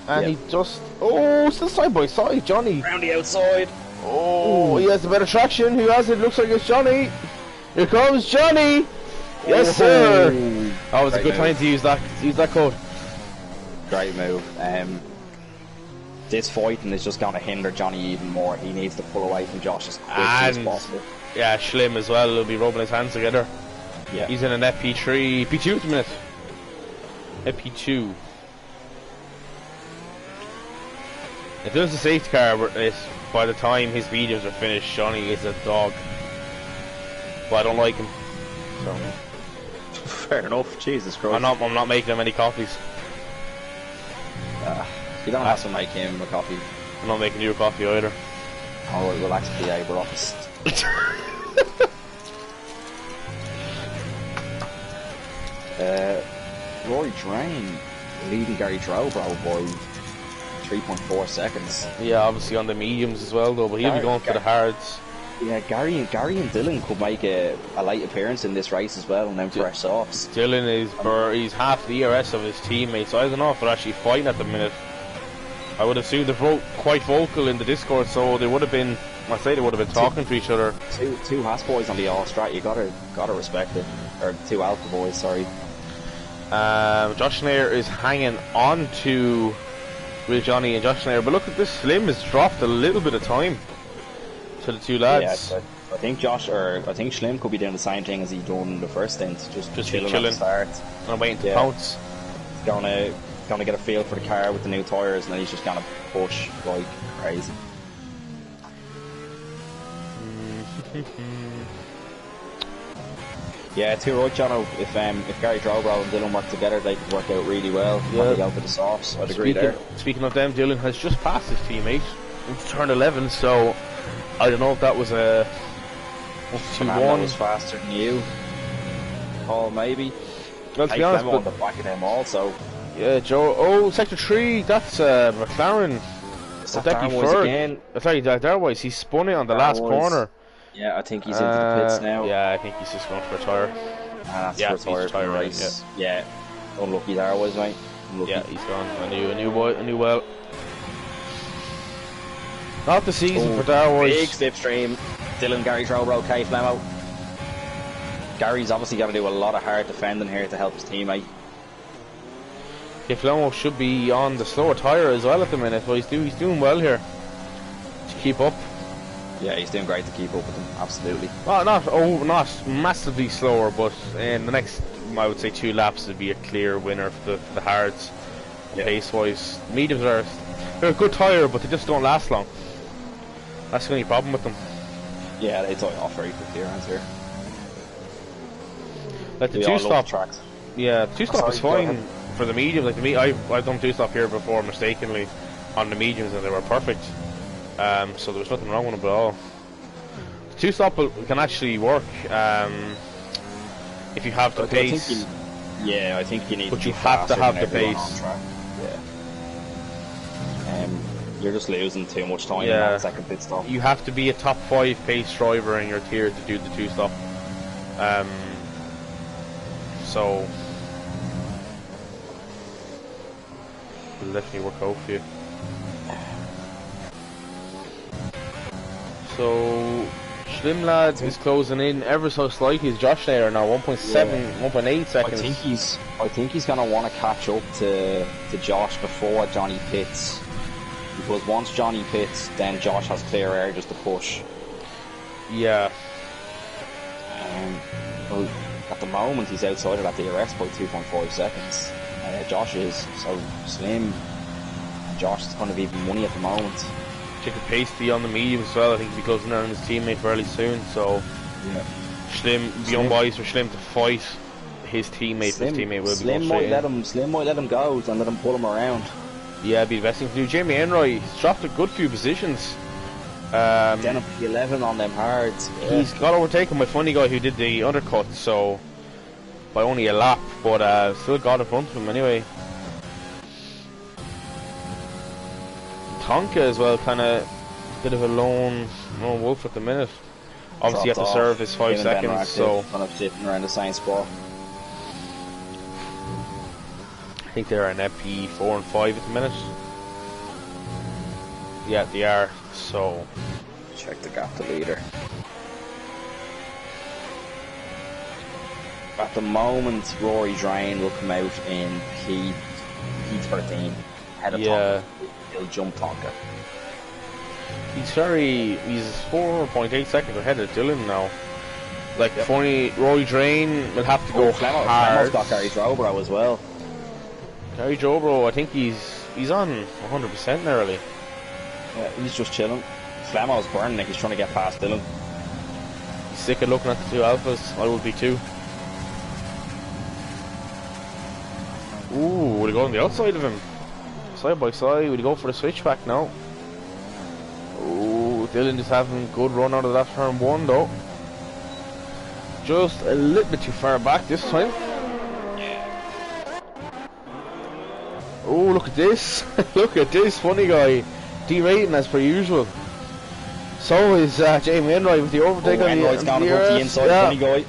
And he just, still side by side, Johnny. Round the outside. Oh, he has a better traction. Who has it? Looks like it's Johnny. Here comes Johnny. Yes, sir. That was a good time to use that code. Great move. This fighting is just going to hinder Johnny even more. He needs to pull away from Josh as quickly as possible. Yeah, Slim as well will be rubbing his hands together. Yeah. He's in an FP3, P2 at the minute. FP2. If there's a safety car, by the time his videos are finished, Johnny is a dog. But I don't like him. So. Fair enough. Jesus Christ. I'm not making him any coffees. You don't have to make him a coffee. I'm not making you a coffee either. Alright, we'll actually be able office. Rory Drain leading Gary Drobro by 3.4 seconds. Yeah, obviously on the mediums as well though, but he'll be going for the hards. Yeah, Gary and Dillon could make a late appearance in this race as well, and then fresh softs. Dillon is he's half the ERS of his teammates, so I don't know if they're actually fighting at the minute. I would assume they're quite vocal in the Discord, so they would have been I'd say they would have been talking to each other. Two Haas boys on the all strat. You gotta respect it. Or two Alpha boys. Sorry. Josh Nair is hanging on to Will Johnny and Josh Nair, but look at this. Slim has dropped a little bit of time to the two lads. Yeah, I think Schlim could be doing the same thing as he done in the first stint, just chilling at the start. And waiting to pounce. Gonna get a feel for the car with the new tyres, and then he's just gonna push like crazy. Yeah, too right, Jono. If Gary Drobro and Dylan work together, they could work out really well. Yeah. Go for the softs. I'd agree there. Speaking of them, Dylan has just passed his teammate into turn 11, so I don't know if that was a 2-1 was faster than you. Oh, maybe. Well, to be honest, on the back of them also. Yeah, Joe. Oh, sector 3. That's McLaren. Again. Sorry, Darwise. He spun it on the last corner. Yeah, I think he's into the pits now. Yeah, I think he's just going for a tyre. That's for a tyre, right? Yeah. Unlucky Darwise, mate. Unlucky. Yeah, he's gone. A new well. Not the season for Darwise. Big slipstream. Dylan, Gary Drobro, K Flemo. Gary's obviously got to do a lot of hard defending here to help his teammate. Flemo should be on the slower tyre as well at the minute, but he's doing well here to keep up. Yeah, he's doing great to keep up with them, absolutely. Well, not massively slower, but in the next, I would say, 2 laps would be a clear winner for the hards, pace-wise. Mediums they're a good tyre, but they just don't last long. That's the only problem with them. Yeah, they tie off very quickly around here. Like the 2-stop tracks. Yeah, 2-stop is fine for the mediums. Like I've done 2-stop here before mistakenly on the mediums, and they were perfect. So there was nothing wrong with them at all. 2-stop can actually work if you have the pace. I think you need. But you have to have the pace. Yeah. You're just losing too much time in that second pit stop. You have to be a top 5 pace driver in your tier to do the 2-stop. So it'll definitely work out for you. So Schlim lad is closing in ever so slightly. Is Josh there now? 1.7, 1.8 seconds. I think he's gonna want to catch up to Josh before Johnny pits, because once Johnny pits, then Josh has clear air just to push. Yeah. Well, at the moment he's outside of that DRS by 2.5 seconds. Josh is, so Slim and Josh is going to be even money at the moment. Check the pasty on the medium as well. I think he'll be closing in on his teammate fairly soon, so Slim, be unwise for Slim to fight his teammate. His teammate will Slim be Slim might let him go and let him pull him around. Yeah, it'd be the best thing to do. Jamie Enroy, he's dropped a good few positions. Then up to 11 on them hards. Yeah. He's got overtaken by Funny Guy who did the undercut, so by only a lap, but still got in front of him anyway. Tonka as well, kind of bit of a lone wolf at the minute. Obviously, you have to serve his 5 seconds, so kind of sitting around the same spot. I think they're an FP 4 and 5 at the minute. Yeah, they are. So check the gap to leader. At the moment, Rory Drain will come out in P13 head of Tonka. He'll jump Tonka. He's 4.8 seconds ahead of Dylan now. Like funny, Rory Drain will have to go hard. Flemo's got Gary Drobro as well. Gary Drobro, I think he's on 100% nearly. Yeah, he's just chilling. Flemo's burning like he's trying to get past Dylan. He's sick of looking at the 2 alphas. I would be too. Ooh, would he go on the outside of him? Side by side, would he go for the switchback now? Ooh, Dylan just having a good run out of that turn 1 though. Just a little bit too far back this time. Oh, look at this. Look at this, Funny Guy. Derating as per usual. So is Jamie Enroy with the overtake on the inside. Funny Guy.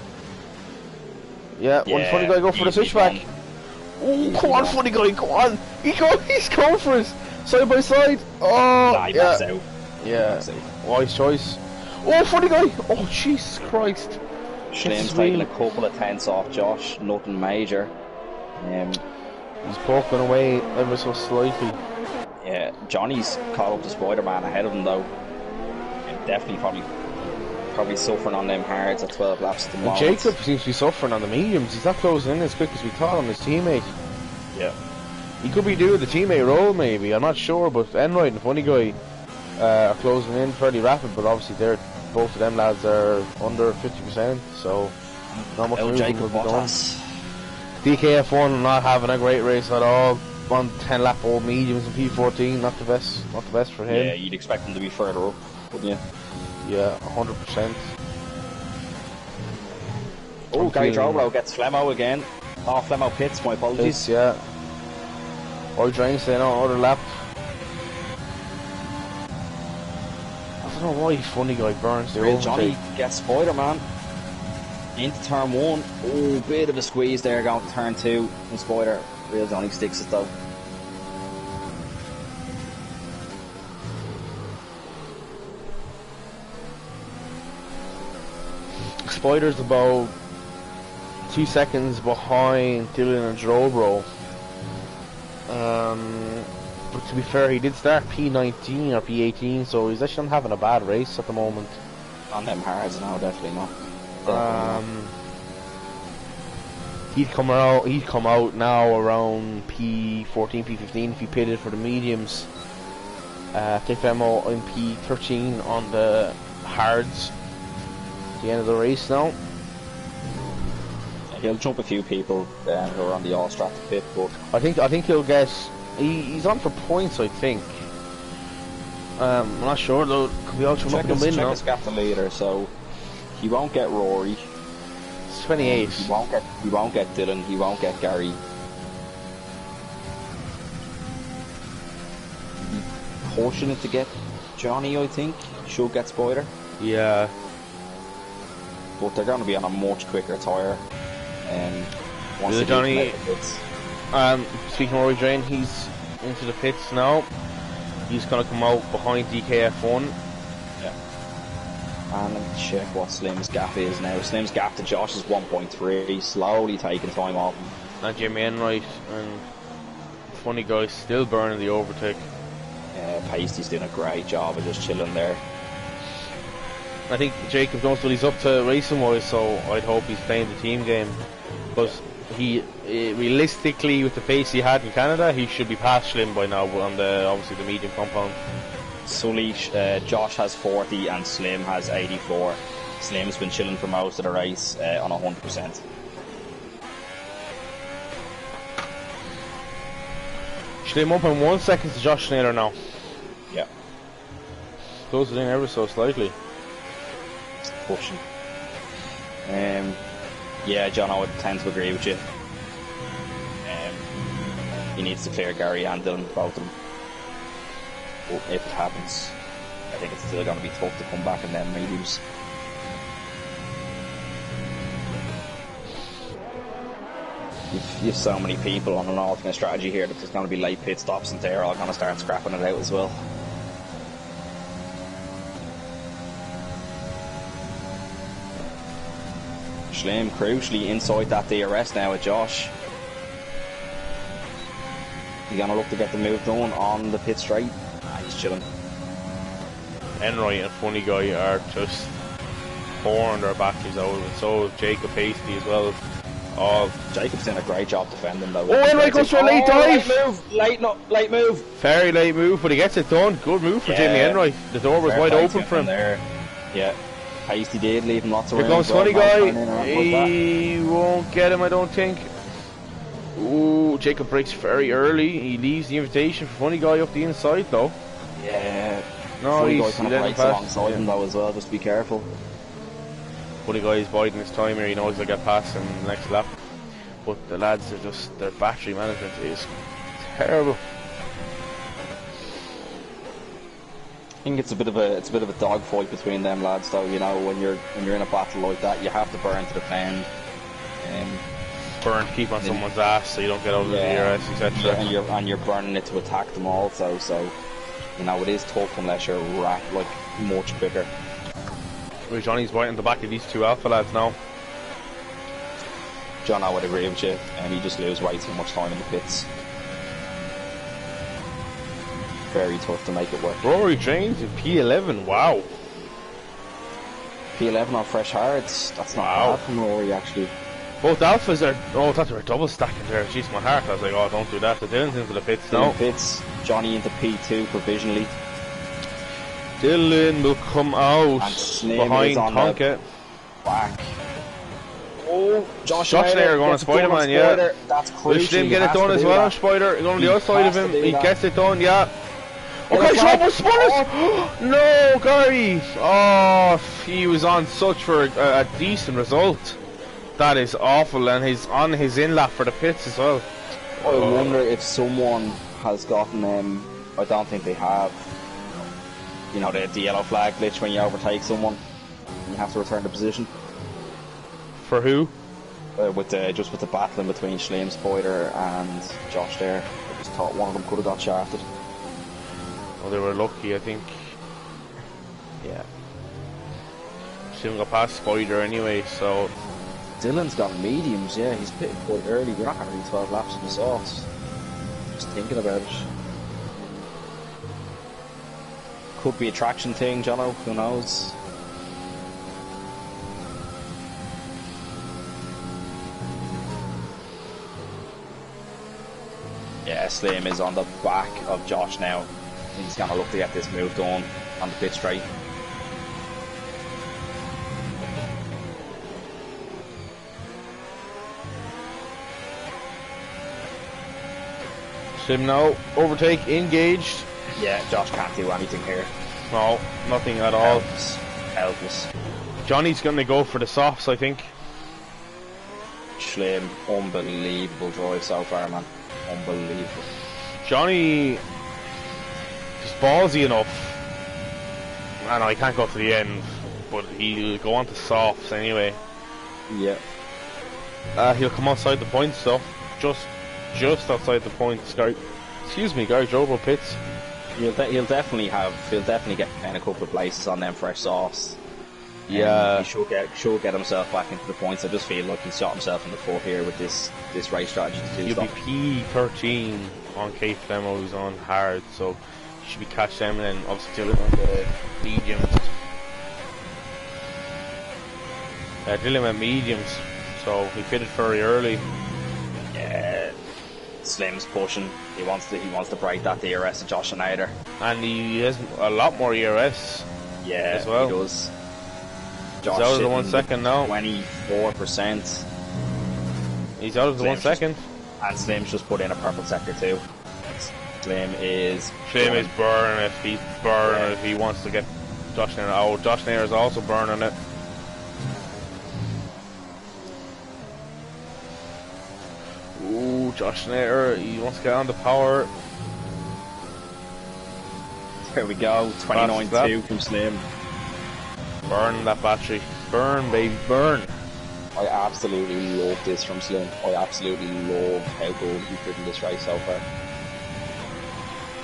Yeah, when Funny Guy go for the switchback. Oh, come on, Funny Guy, go on. He's going for it. Side by side. Oh, he backs out. Yeah. Wise choice. Oh, funny guy! Oh, Jesus Christ! Schlimm's taking a couple of tenths off Josh, nothing major. He's poking away ever so slightly. Yeah, Johnny's caught up to Spider-Man ahead of him though. Definitely probably suffering on them hards at 12 laps at the moment. Jacob seems to be suffering on the mediums. He's not closing in as quick as we thought on his teammate. Yeah. He could be doing the teammate role maybe, I'm not sure, but Enright and Funny Guy are closing in fairly rapid, but obviously both of them lads are under 50%, so not much movement will be done. DKF1 not having a great race at all. On 10 lap old mediums and P14, not the best for him. Yeah, you'd expect him to be further up, wouldn't you? Yeah, 100%. Oh, Gary Drobro gets Flemo again. Oh, Flemo pits, my apologies. Pits, yeah. Or Drain staying on other lap. I don't know why Funny Guy burns the overtake. Johnny gets Spider-Man into turn 1. Oh, bit of a squeeze there going to turn 2. And Spider, Real Johnny sticks it though. Spider's about 2 seconds behind Dylan and Drobro. But to be fair, he did start P19 or P18, so he's actually not having a bad race at the moment. On them hards now, definitely not. He'd come out now around P14, P15 if he pitted for the mediums. TFMO in P13 on the hards. The end of the race now. He'll jump a few people who are on the all-strat to pit, but I think he'll get. He's on for points, I think. I'm not sure though. Could be all come up and win now. Check his gap to leader, so he won't get Rory. It's 28. He won't get Dylan. He won't get Gary. Fortunate to get Johnny, I think. Should get Spider. Yeah. But they're going to be on a much quicker tyre. Once Johnny. Speaking of Rory Drain, he's into the pits now. He's going to come out behind DKF1. Yeah. And let me check what Slim's gap is now. Slim's gap to Josh is 1.3. Slowly taking time off him. And Jimmy Enright and Funny Guy still burning the overtake. Pastey's doing a great job of just chilling there. I think Jacob knows what he's up to racing wise, so I'd hope he's playing the team game. Because he, realistically, with the pace he had in Canada, he should be past Slim by now on obviously the medium compound. Sully, Josh has 40 and Slim has 84. Slim's been chilling for most of the race on 100%. Slim up in 1 second to Josh Naylor now. Yeah. Close it in ever so slightly. Pushing. Yeah, John, I would tend to agree with you. He needs to clear Gary and Dylan, both of them. But if it happens, I think it's still going to be tough to come back in them mediums. You have so many people on an alternate strategy here that there's going to be late pit stops and they're all going to start scrapping it out as well. Schlim crucially inside that DRS now with Josh. He's going to look to get the move done on the pit straight. He's chilling. Enright and Funny Guy are just pouring their batteries out, and so is Jacob Hasty as well. Jacob's doing a great job defending though. Oh, Enright goes for a late dive! Late move! Very late move, but he gets it done. Good move for Jamie Enright. The door was wide open for him. There. Yeah. Hasty did leave him lots of room. Here comes Funny Guy. He won't get him, I don't think. Ooh, Jacob breaks very early. He leaves the invitation for Funny Guy up the inside though. Yeah. No, Funny he's Guy kind of breaks alongside him though as well, just be careful. Funny Guy is biding his time here, he knows he'll get past him in the next lap. But the lads are just, their battery management is terrible. I think it's a bit of a dogfight between them lads though, you know, when you're in a battle like that, you have to burn to defend. Burn to keep on someone's ass so you don't get over the DRS, etc. And you're burning it to attack them also, so you know it is tough unless you're much quicker. Well, Johnny's right in the back of these two alpha lads now. John, I would agree with you, and he just loses way too much time in the pits. Very tough to make it work. Rory Trains in P11, wow. P11 on fresh hards, that's not bad from Rory actually. Both alphas are, oh I thought they were double stacking there, jeez my heart, I was like, oh don't do that, the Dylan's into the pits now. Pits, Johnny into P2 provisionally. Dylan will come out behind Tonka. Back. Oh, Josh Schneider going on Spider-Man, yeah. That's crucial. If Slim get it done as well, Spider, going on the other side of him, he gets it done, yeah. Okay, Sean was spun. No, Gary. Oh, he was on such for a decent result. That is awful, and he's on his in lap for the pits as well. I wonder if someone has gotten I don't think they have. You know, the yellow flag glitch when you overtake someone, you have to return the position. For who? Just with the battling between Schleem Spider and Josh there. I just thought one of them could have got shafted. Well, they were lucky, I think. Yeah. Shouldn't go past Spider anyway, so. Dylan's got mediums, yeah, he's pitted quite early. We're not going to do 12 laps in the sauce. Just thinking about it. Could be a traction thing, Jono, who knows? Yeah, Slim is on the back of Josh now. He's going to look to get this move done on the pit straight. Slim now, overtake, engaged. Yeah, Josh can't do anything here. No, nothing at all. Helpless. Johnny's going to go for the softs, I think. Slim, unbelievable drive so far, man. Unbelievable. Johnny is ballsy enough. I know he can't go to the end, but he'll go on to softs anyway. Yeah. He'll come outside the points though. Just outside the points. Excuse me, Gary Jobo pits. He'll definitely get a couple of places on them fresh softs. Yeah, he should get himself back into the points. I just feel like he's shot himself in the foot here with this race strategy to do he'll stuff. Be P13 on Cape Demo, who's on hard, so he should be catch them, and then obviously Dylan on the mediums. Dylan went mediums, so he fitted very early. Yeah, Slim's pushing. He wants to break that DRS of Josh Schneider, and he has a lot more ERS. Yeah, as well. He does. He's out of the 1 second now. 24%. He's out of the 1 second. And Slim's just put in a purple sector too. Slim is burning it. He's burning it if he wants to get Josh Nair. Oh, Josh Nair is also burning it. Ooh, Josh Nair, he wants to get on the power. There we go, 29.2 from Slim. Burn that battery. Burn, baby, burn. I absolutely love this from Slim. I absolutely love how good he's driven this race so far.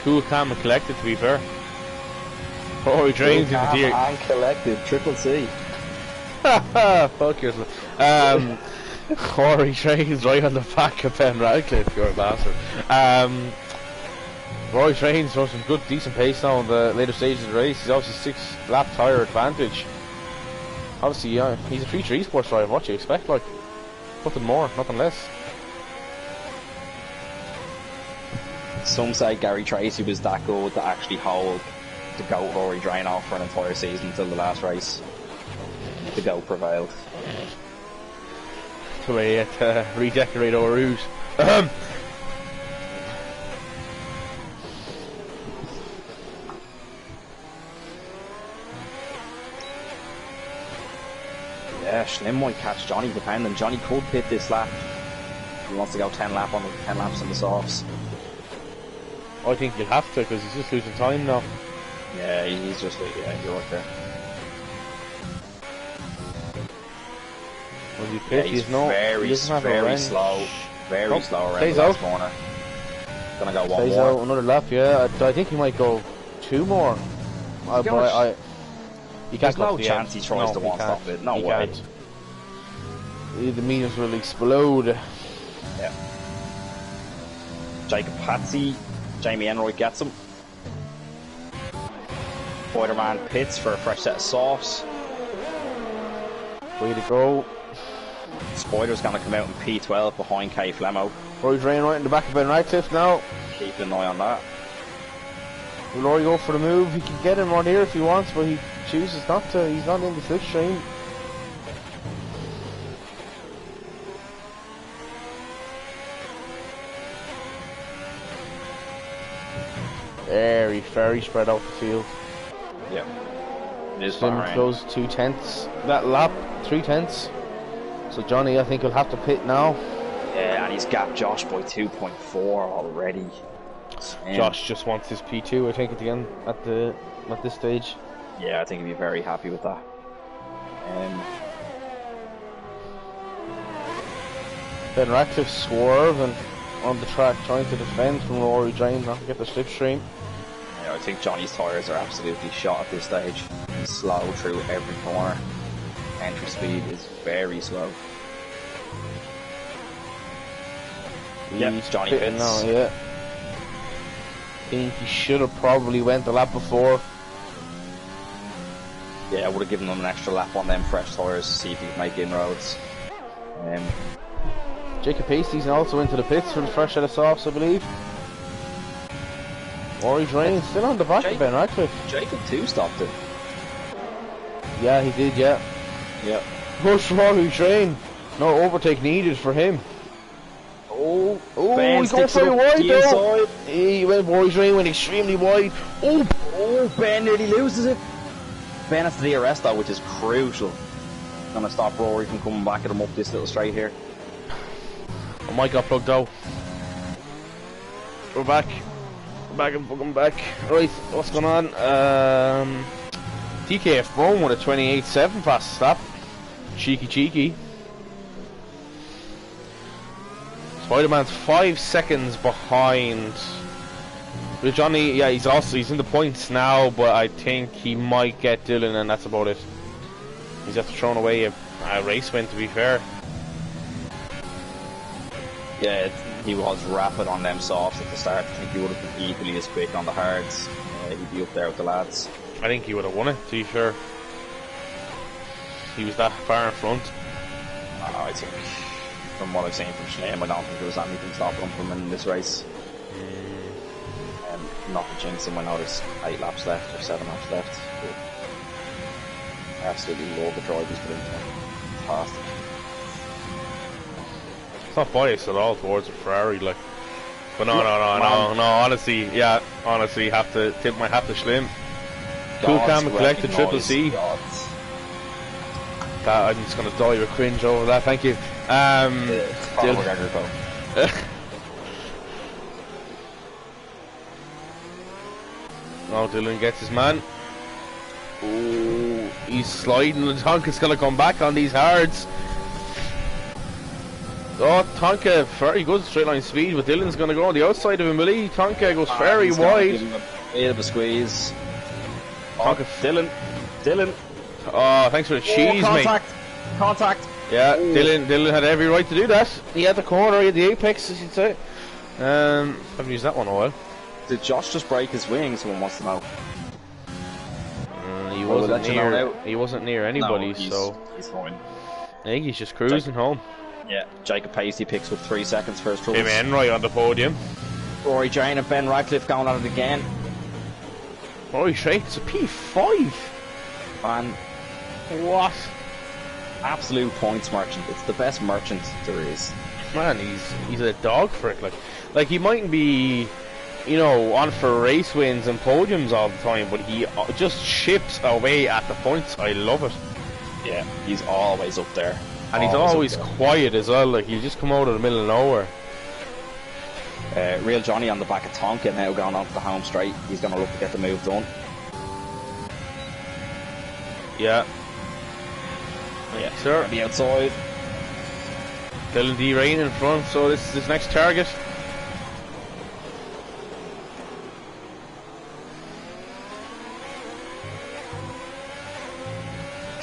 Cool, calm and collected, to be fair. Oh, he drains into the gear. And collected, triple C. Fuck yourself. Corey trains right on the back of Ben Radcliffe, you're a bastard. Roy Trains throws some good, decent pace now in the later stages of the race. He's obviously 6 lap tyre advantage. Obviously, yeah, he's a future esports driver. What do you expect? Like, nothing more, nothing less. Some say Gary Tracy was that good to actually hold the GOAT Rory Drain off for an entire season until the last race. The GOAT prevailed. The way it redecorate our route. Yeah, Schlim might catch Johnny depending. Johnny could pit this lap. He wants to go 10 laps on the softs. I think he'll have to because he's just losing time now. Yeah, he's just you're right there. Will he pit? He's very slow around Stays the last out. corner. Gonna go one Stays more. Out, another lap, yeah. I think he might go 2 more. You There's can't go no to the chance end. he tries No, to he one-stop can't. it. No He way. can't. The meters will explode. Yeah. Jacob Patsy, Jamie Enroy gets him. Spider-Man pits for a fresh set of softs. Way to go. Spider's going to come out in P12 behind Kay Flemo. Rory Drain right in the back of Ben Radcliffe now. Keep an eye on that. Will Rory go for the move? He can get him on here if he wants, but he chooses not to. He's not in the slipstream. Very spread out the field. Yeah. It is Slim Bahrain. close 2/10 that lap, 3/10. So Johnny, I think, will have to pit now. Yeah, and he's gapped Josh by 2.4 already. Josh just wants his P2, I think, at the end, at this stage. Yeah, I think he'd be very happy with that. Ben Radcliffe swerving on the track, trying to defend from Rory Drain, not to get the slipstream. Yeah, I think Johnny's tyres are absolutely shot at this stage. He's slow through every corner. Entry speed is very slow. Yep, Johnny pitting pits. now, yeah. I think he should have probably went the lap before. Yeah, I would have given him an extra lap on them fresh tyres to see if he could make inroads. Jacob Pacey's also into the pits for the fresh set of softs, I believe. Rory Drain still on the back of Ben Radcliffe. Jacob too stopped it. Yeah, he did, yeah. Yeah. Push Rory Drain. No overtake needed for him. Oh, Oh, he's going very wide though. He went, Rory Drain went extremely wide. Oh, Ben nearly loses it. Ben has to DRS though, which is crucial. Gonna stop Rory from coming back at him up this little straight here. Oh, Mike got plugged out. We're back. We're back and fucking back. Right, what's going on? TKF Bone with a 28.7 fast stop. Cheeky. Spider-Man's 5 seconds behind. But Johnny, yeah, he's in the points now, but I think he might get Dylan, and that's about it. He's after throwing away a race win, to be fair. Yeah, he was rapid on them softs at the start. I think he would have been equally as quick on the hards. He'd be up there with the lads. I think he would have won it, to be fair. He was that far in front. I think, from what I've seen from Schneem, I don't think there was anything stopping him from winning this race. Not to jinx him, I know there's 8 laps left, or 7 laps left. But I absolutely love the drive he's put into him. Fantastic. It's not biased at all towards a Ferrari, like. But no, honestly, have to tip my hat to Schlim. Cool Cam and collect the triple C. I'm just gonna die with cringe over that, thank you. Now Dylan gets his man. Oh, he's sliding, and Tonka's gonna come back on these hards. Oh, Tonka, very good straight line speed, but Dylan's gonna go on the outside of him, will he? Tonka goes very wide. A bit of a squeeze. Tonka, Dylan. Oh, thanks for the cheese, mate. Contact. Yeah, Dylan had every right to do that. He had the corner, he had the apex, as you'd say. Haven't used that one in a while. Did Josh just break his wing? Someone wants to know. He wasn't near anybody, no, so he's fine. I think he's just cruising home. Yeah, Jacob Pacey picks up 3 seconds for his troubles. Him in right on the podium. Rory Drain and Ben Radcliffe going at it again. Rory Drain, it's a P5. Man, what? Absolute points merchant. It's the best merchant there is. Man, he's a dog for it. Like he mightn't be, on for race wins and podiums all the time, but he just chips away at the points. I love it. Yeah, he's always up there. And he's always quiet as well, like he'll just come out of the middle of nowhere. Real Johnny on the back of Tonka now going onto the home straight. He's going to look to get the move done. Yeah. Yeah, sure. Be outside. Dylan D. Rain in front, so this is his next target.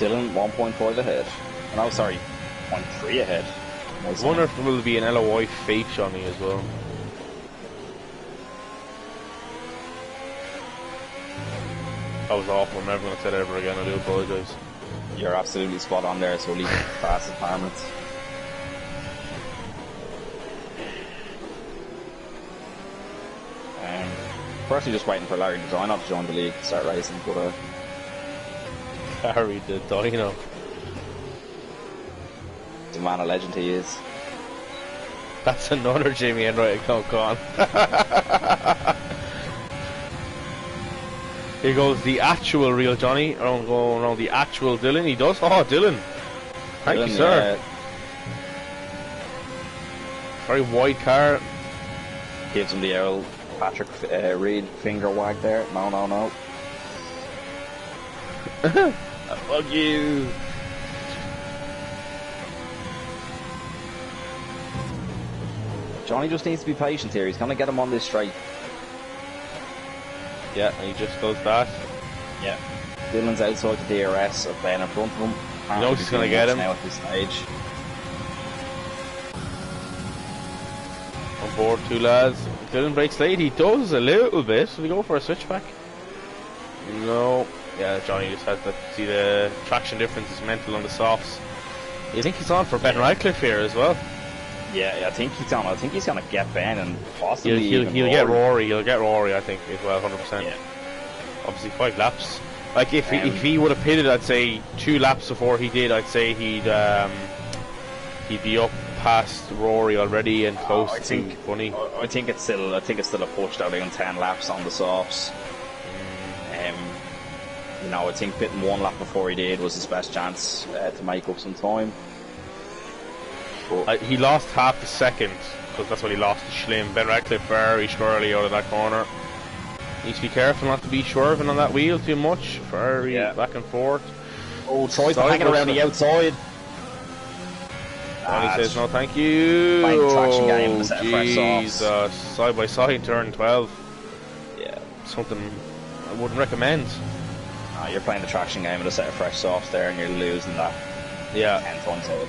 Dylan 1.5 ahead. No, sorry, 0.3 ahead. I wonder if there will be an LOI fake Johnny as well. That was awful. I'm never going to say that ever again. I do apologise. You're absolutely spot on there, so leave it fast as permanent. Firstly, just waiting for Larry to join up to join the league to start racing, but Larry the Dino. The man of legend he is. That's another Jamie Enright account gone. Here goes the actual real Johnny, going around the actual Dylan. He does. Oh, Dylan. Thank you, sir. Very wide car. Gives him the old Patrick Reed finger wag there. No. Fuck you. Johnny just needs to be patient here. He's going to get him on this straight. Yeah, and he just does that. Yeah. Dylan's outside the DRS of Ben in front of him. He knows he's going to get him. Now at this stage. On board, two lads. Dylan breaks late. He does a little bit. So we go for a switchback. No. Yeah, Johnny just has to see the traction difference is mental on the softs. You think he's on for Ben Radcliffe here as well? Yeah, I think he's on. I think he's going to get Ben and possibly he'll get Rory. He'll get Rory, I think, as well, 100%. Yeah. Obviously, 5 laps. Like if he would have pitted, I'd say 2 laps before he did. I'd say he'd be up past Rory already and close to Bunny. I think it's still a push out in 10 laps on the softs. I think pitting 1 lap before he did was his best chance to make up some time. He lost half a second because that's what he lost to Schlim. Ben Radcliffe very squirrely out of that corner. Needs to be careful not to be swerving on that wheel too much. Very back and forth. Oh, Troy's hanging around the outside. And he says no thank you. Traction game, Jesus. Side by side turn 12. Yeah. Something I wouldn't recommend. You're playing the traction game with a set of fresh softs there and you're losing that. Yeah. 10 times out of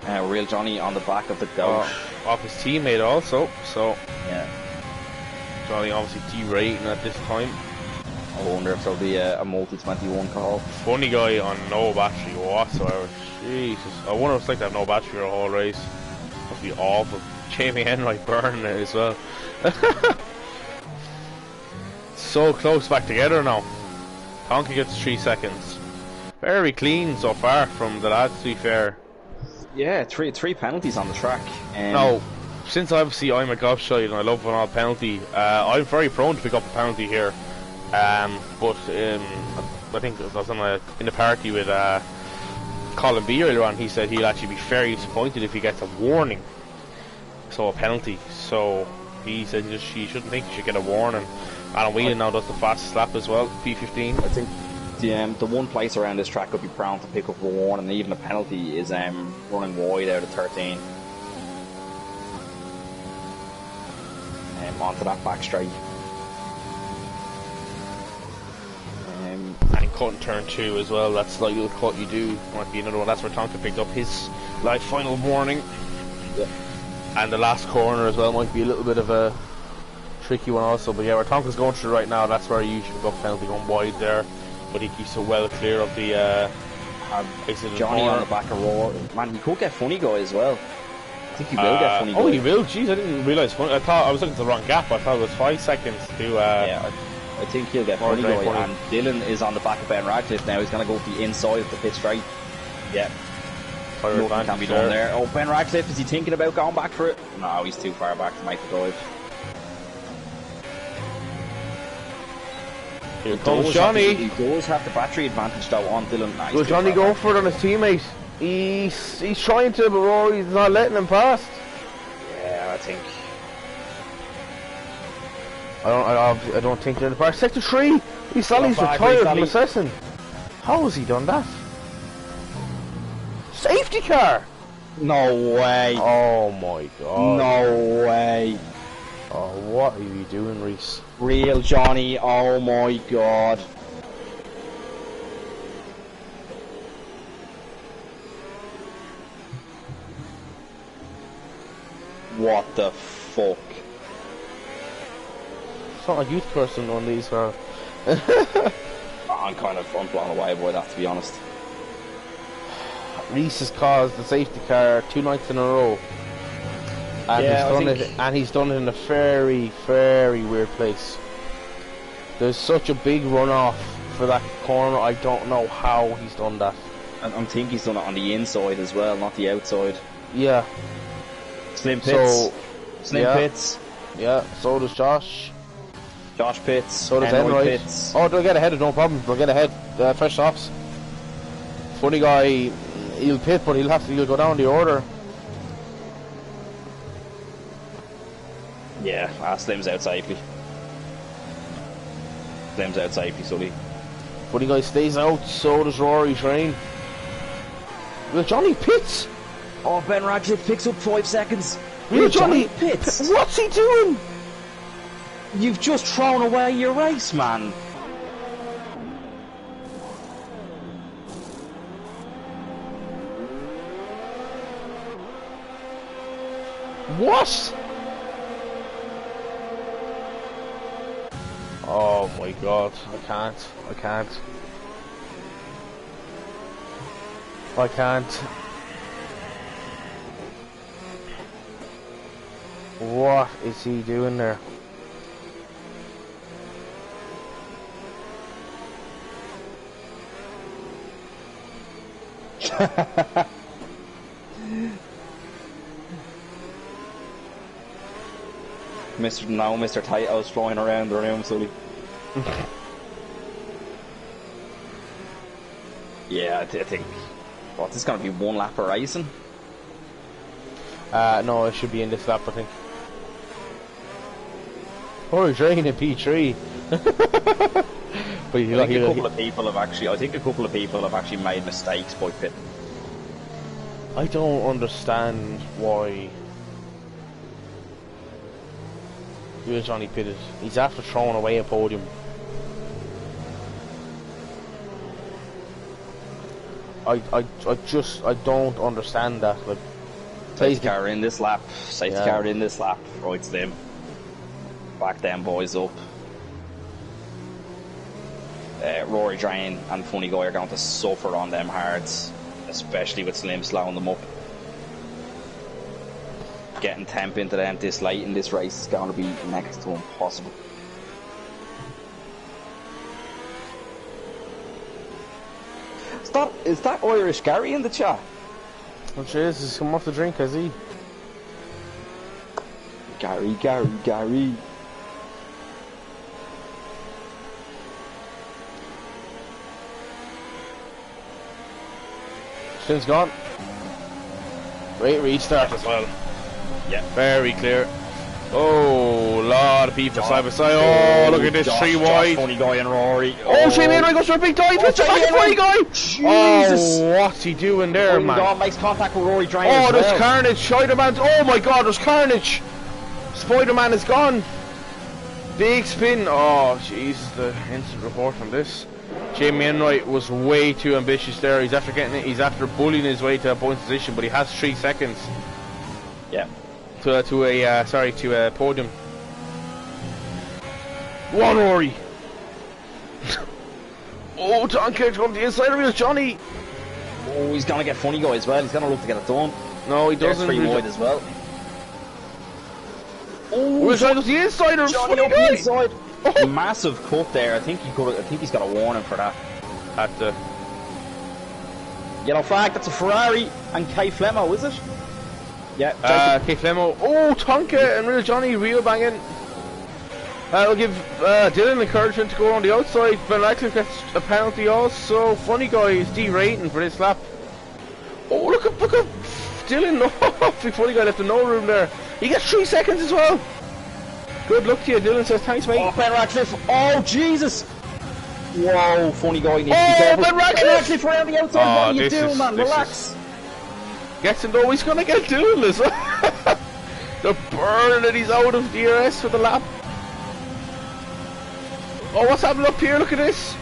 10. Real Johnny on the back of the goat. Off his teammate also, so yeah. Johnny obviously derating at this time. I wonder if there'll be a multi-21 call. Funny guy on no battery whatsoever. Jesus. I wonder if it's like to have no battery for a whole race. Must be awful. Jamie Enright burning it as well. So close back together now. Tonka gets 3 seconds. Very clean so far from the lads, to be fair. Yeah, three penalties on the track. No, since obviously I'm a golf shite and I love an odd penalty, I'm very prone to pick up a penalty here. I think I was in the party with Colin B earlier on. He said he'll actually be very disappointed if he gets a warning, so a penalty. So he said he shouldn't think he should get a warning. Alan Whelan now does the fastest lap as well, P15. I think the one place around this track could be prone to pick up a warning, and even a penalty is running wide out of 13. Onto that back straight. And cutting turn 2 as well, that's like a cut you do. Might be another one. That's where Tonka picked up his final warning. Yeah. And the last corner as well might be a little bit of a tricky one also. But yeah, where Tonka's going through right now, that's where you should pick up penalty going wide there. But he keeps so well clear of the Johnny on the back of Roar. Man, he could get Funny Guy as well. I think he will get Funny Guy. Oh, he will? Jeez, I didn't realise. I thought I was looking at the wrong gap. I thought it was 5 seconds to... yeah, I think he'll get Funny Guy. And Dylan is on the back of Ben Radcliffe now. He's going to go to the inside of the pit straight. Yeah. Nothing can be done there. Oh, Ben Radcliffe, is he thinking about going back for it? No, he's too far back to make the dive. Here comes Johnny. He does have the battery advantage though on Dylan. Nah, will Johnny go for it on his teammate? He's trying to, but Rory's not letting him past. Yeah, I think. I don't think they're in the park. Sector 3. He's retired from assessing. How has he done that? Safety car. No way. Oh my god. No way. Oh, what are you doing, Reese? Real Johnny, oh my god. What the fuck? It's not a youth person on these, bro. I'm blown away by that, to be honest. Reese has caused the safety car 2 nights in a row. And Yeah, he's done it in a very, very weird place. There's such a big runoff for that corner, I don't know how he's done that. And I think he's done it on the inside as well, not the outside. Yeah. Slim Pitts. Pitts. Yeah, so does Josh. Josh Pitts. So does Enright Enright. Pitts. Oh, they'll get ahead, no problem. They'll get ahead. Fresh stops. Funny guy, he'll pit, but he'll go down the order. Yeah, Slim's out safely. Slim's out safely, Sully. Funny guy stays out, so does Rory Train. Will Johnny pits? Oh, Ben Radcliffe picks up 5 seconds. Will Johnny pits? What's he doing? You've just thrown away your race, man. What? Oh my god, I can't. What is he doing there? Mr. Tito's flying around the room, Sully. Yeah, I think. What, this is going to be 1 lap of racing? No, it should be in this lap, I think. Oh, he's dragging in P3. But I think a couple of people have actually made mistakes by pitting. I don't understand why Johnny pitted. He's after throwing away a podium. I don't understand that. Like, safety car in this lap. Car in this lap. Right, Slim. Back them boys up. Rory Drain and Funny Guy are going to suffer on them hards, especially with Slim slowing them up. Getting temp into them this late in this race is going to be next to impossible. Is that Irish Gary in the chat? Oh jeez, he's come off the drink, has he? Gary. Slim's gone. Great restart as well. Yeah. Very clear. Oh, a lot of people side by side. Oh, look at this 3 wide. Funny Guy and Rory. Oh, Jamie Enright goes for a big dive. It's a Funny Guy. Jesus. Oh, what's he doing there, man? God makes contact with Rory Drain. Oh, there's carnage. Spider-Man. Oh my God, there's carnage. Spider-Man is gone. Big spin. Oh, Jesus, the instant report on this. Jamie Enright was way too ambitious there. He's after bullying his way to a point position, but he has 3 seconds. Yeah. To a podium. One Rory. Oh, John Cage's going to the inside of his Johnny. Oh, he's going to get Funny Guy as well. He's going to look to get it done. No, he doesn't. 3 wide as well. Oh, he's going to the inside of Johnny up the inside. Oh. Massive cut there. I think he's got a warning for that. At the yellow flag. That's a Ferrari and K Flemo, is it? Yeah. K Flemo. Oh, Tonka and Real Johnny real banging. I'll give Dylan encouragement to go on the outside. Ben Radcliffe gets a penalty also. Funny Guy is derating for this lap. Oh, look at Dylan. No, Funny Guy left no room there. He gets 3 seconds as well. Good luck to you, Dylan says thanks, mate. Oh, Ben Radcliffe. Oh, Jesus. Whoa, Funny Guy needs to be careful. Ben Radcliffe around the outside. What are you doing, man? Relax. Gets him though, he's gonna get Dylan as well. The burn, and he's out of DRS for the lap. Oh, what's happening up here? Look at this.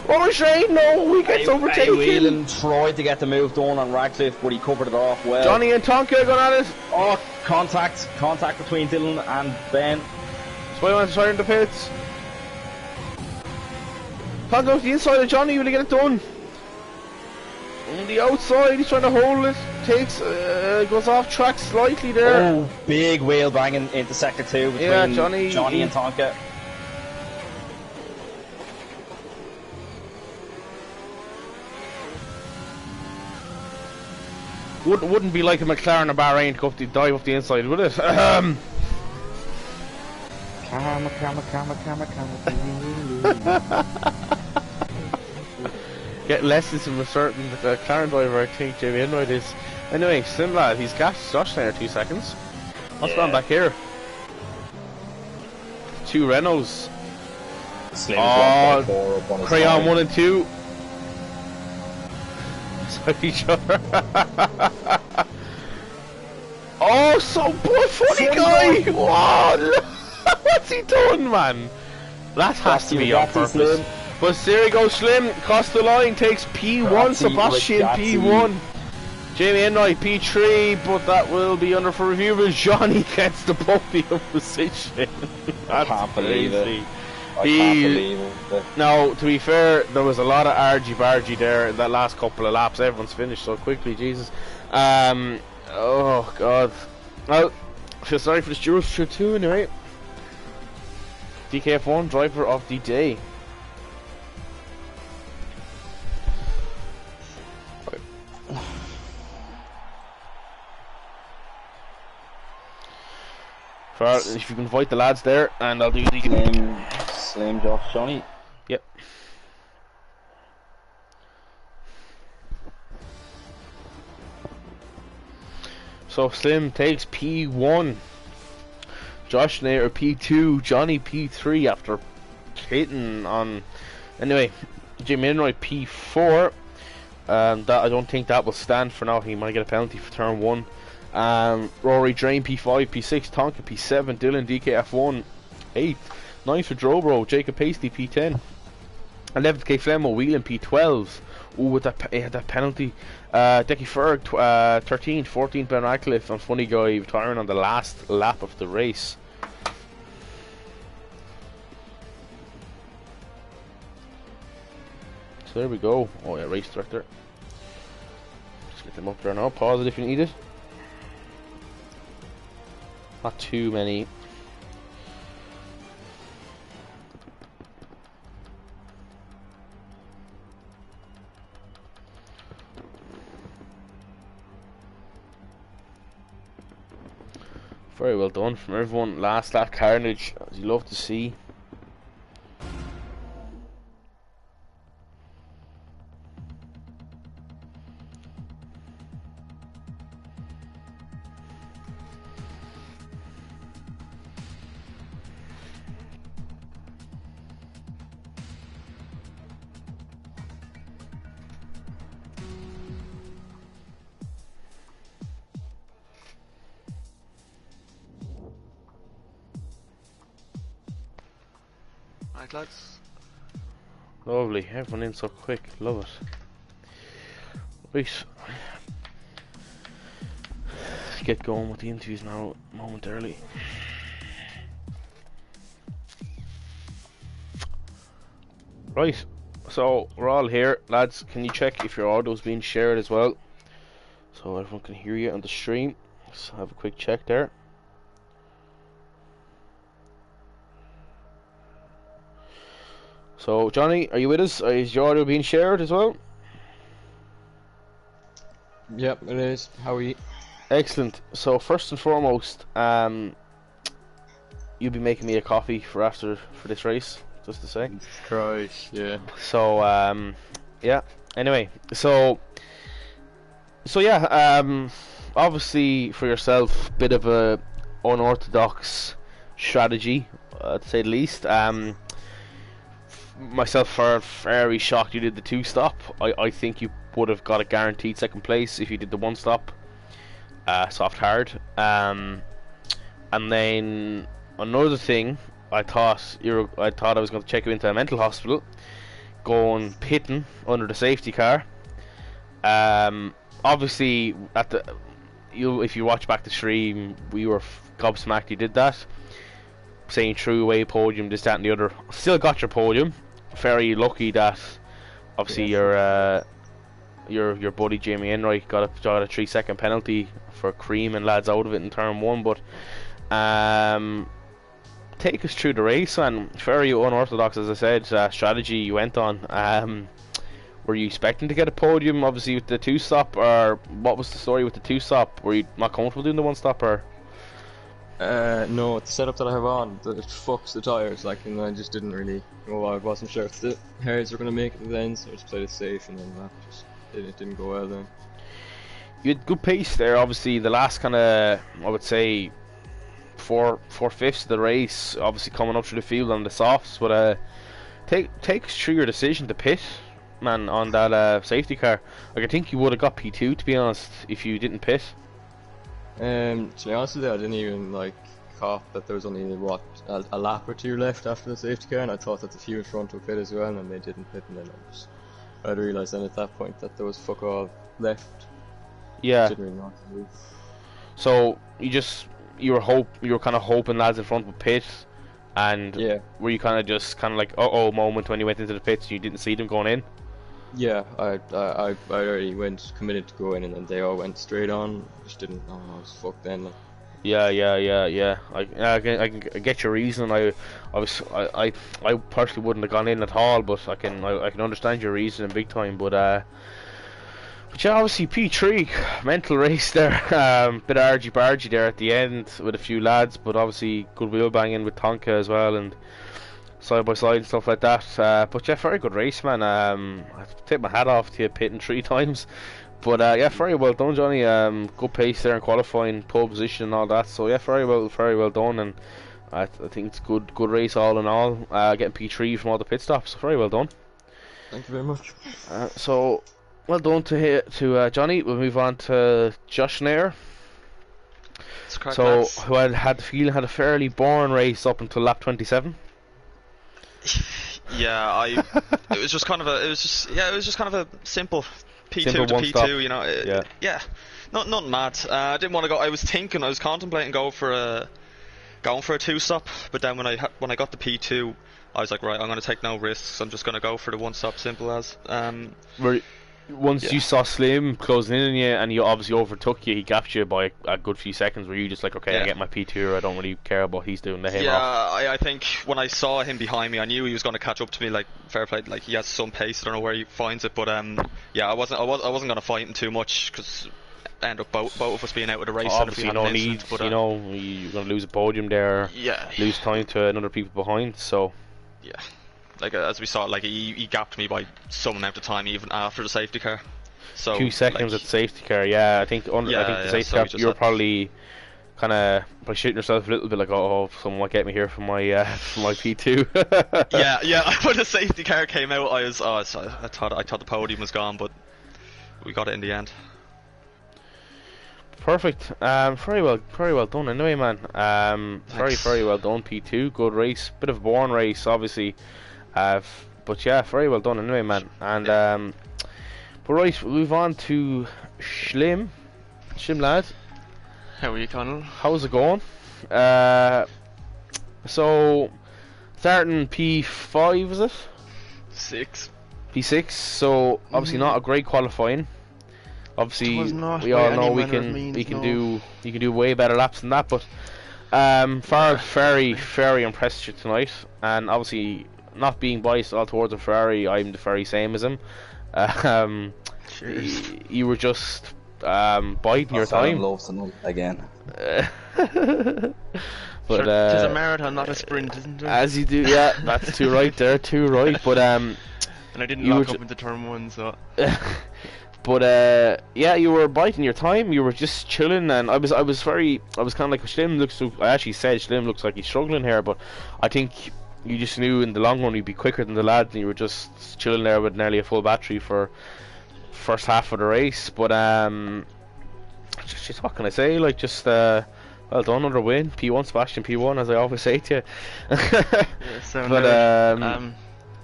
Oh, Shane, no, he gets overtaken. Whelan tried to get the move done on Radcliffe, but he covered it off well. Johnny and Tonka going at it. Oh, contact between Dylan and Ben. Spider-Man's trying the pits. Tonka off the inside of Johnny, will he get it done? On the outside, he's trying to hold it. Takes, goes off track slightly there. Oh, big wheel banging into sector 2 between Johnny and Tonka. Wouldn't be like a McLaren or Bahrain to go up dive off the inside, would it? Get lessons from a certain McLaren driver, I think Jamie Enright is. Anyway, Slim lad, he's got Josh there 2 seconds. What's going on back here? 2 Renaults. Crayon 1 and 2. Each other. Oh, so poor funny guy! Whoa, what's he doing, man? That has to be on purpose. But there he goes, Slim, across the line, takes P1, Sebastian P1. Jamie Enright P3, but that will be under for review as Johnny gets the podium position. I can't believe it. I can't believe it. Now, to be fair, there was a lot of argy-bargy there in that last couple of laps. Everyone's finished so quickly, Jesus. Oh, God. Well, I feel sorry for the stewards for 2 anyway. DKF1, driver of the day. If you can invite the lads there, and I'll do the Slim Josh Johnny. Yep. So Slim takes P1, Josh Nair P2, Johnny P3 after hitting on. Anyway, Jimmy Enright P4. That I don't think that will stand for now. He might get a penalty for turn 1. Rory Drain P5, P6, Tonka P7, Dylan DKF1, 8th, 9th for Drobro, Jacob Paisley P10, 11th K Flemmo, Whelan P12. Ooh, with that penalty. Decky Ferg 13th, 14th Ben Radcliffe, and Funny Guy retiring on the last lap of the race. So there we go. Oh yeah, race director. Just get them up there now. Pause it if you need it. Not too many. Very well done from everyone. Last lap carnage, as you love to see. Right, lads. Lovely, everyone in so quick, love it. Right, let's get going with the interviews now momentarily. Right, so we're all here, lads. Can you check if your audio's being shared as well, so everyone can hear you on the stream? Let's have a quick check there. So, Johnny, are you with us? Is your audio being shared as well? Yep, it is. How are you? Excellent. So, first and foremost, you'll be making me a coffee for this race, just to say. Christ, yeah. So, yeah. Anyway, so yeah. Obviously, for yourself, bit of a unorthodox strategy, to say the least. Myself are very shocked you did the 2-stop. I think you would have got a guaranteed second place if you did the 1-stop. Soft hard. And then another thing, I thought I was going to check you into a mental hospital, going pitting under the safety car. Obviously, if you watch back the stream, we were gobsmacked you did that, saying threw away podium, this, that, and the other. Still got your podium. Very lucky that obviously your buddy Jamie Enright got a 3-second penalty for creaming lads out of it in turn 1. But take us through the race, and very unorthodox, as I said, strategy you went on. Were you expecting to get a podium, obviously, with the 2-stop, or what was the story with the 2-stop? Were you not comfortable doing the 1-stop, or? No, the setup that I have on, it fucks the tyres, like, and I just didn't really, I wasn't sure if the hairs were going to make it then, so I just played it safe, and then it didn't go well then. You had good pace there, obviously, the last kind of, I would say, 4/5 of the race, obviously coming up through the field on the softs, but take us through your decision to pit, man, on that safety car. Like, I think you would have got P2, to be honest, if you didn't pit. To be honest with you, I didn't even caught that there was only a lap or 2 left after the safety car, and I thought that the few in front would pit as well, and they didn't pit, and then I realised then at that point that there was fuck all left. Yeah. Didn't really know what to do. So you were kind of hoping lads in front would pit, and were you kind of like uh-oh moment when you went into the pits and you didn't see them going in? Yeah, I already committed to go in, and then they all went straight on. Just didn't. Oh, I was fucked then. Like. Yeah. I can get your reason. I personally wouldn't have gone in at all, but I can understand your reason big time. But yeah, obviously P3 mental race there. Bit argy bargy there at the end with a few lads, but obviously good wheel banging with Tonka as well, and side by side and stuff like that. But yeah, very good race, man. I have to take my hat off to you pitting 3 times. But yeah, very well done, Johnny. Good pace there in qualifying, pole position and all that. So yeah, very well done. And I think it's good race all in all. Getting P3 from all the pit stops. Very well done. Thank you very much. So well done to Johnny. We'll move on to Josh Nair. So who I had the feeling had a fairly boring race up until lap 27. Yeah, it was just kind of a simple P2 simple to P2, stop. you know. Yeah, not mad. I didn't want to go. I was contemplating going for a 2-stop, but then when I got the P2, I was like, right, I'm going to take no risks. I'm just going to go for the 1-stop, simple as. Once you saw Slim closing in on you, and he obviously overtook you, he gapped you by a good few seconds. Were you just like, okay, I get my P2, I don't really care about what he's doing to him off? I think when I saw him behind me, I knew he was going to catch up to me. Like, fair play, like he has some pace. I don't know where he finds it, but yeah, I wasn't going to fight him too much because end up both of us being out of the race. Obviously, no need. But you're going to lose a podium there. Yeah. Lose time to another people behind. So. Yeah. Like as we saw, like he gapped me by some amount of time even after the safety car. So 2 seconds at the safety car. Yeah, I think the safety car. You're probably kind of shooting yourself a little bit, like, oh, someone might get me here for my P2. yeah. When the safety car came out, I thought the podium was gone, but we got it in the end. Perfect. Very well done. Anyway, man. Very well done. P2, good race. Bit of a boring race, obviously. But yeah, very well done anyway, man. And but right, we'll move on to Schlim lad. How are you, Connell? How's it going? So starting P5, is it? 6. P6. So obviously not a great qualifying. Obviously, we all know we can do way better laps than that. But very impressed with you tonight, and obviously, not being biased all towards a Ferrari, I'm the very same as him. You were just biding your time. Again. But it's a marathon, not a sprint, isn't it? As you do, yeah, that's too right there, too right. But and I didn't lock up into turn 1, so. But yeah, you were biding your time. You were just chilling, and I was kind of like, Schlim looks. I actually said Schlim looks like he's struggling here, but I think you just knew in the long run you'd be quicker than the lads, and you were just chilling there with nearly a full battery for first half of the race. But just what can I say? Like, just Well done, another win. P1, Sebastian P1, as I always say to you. Yeah, so But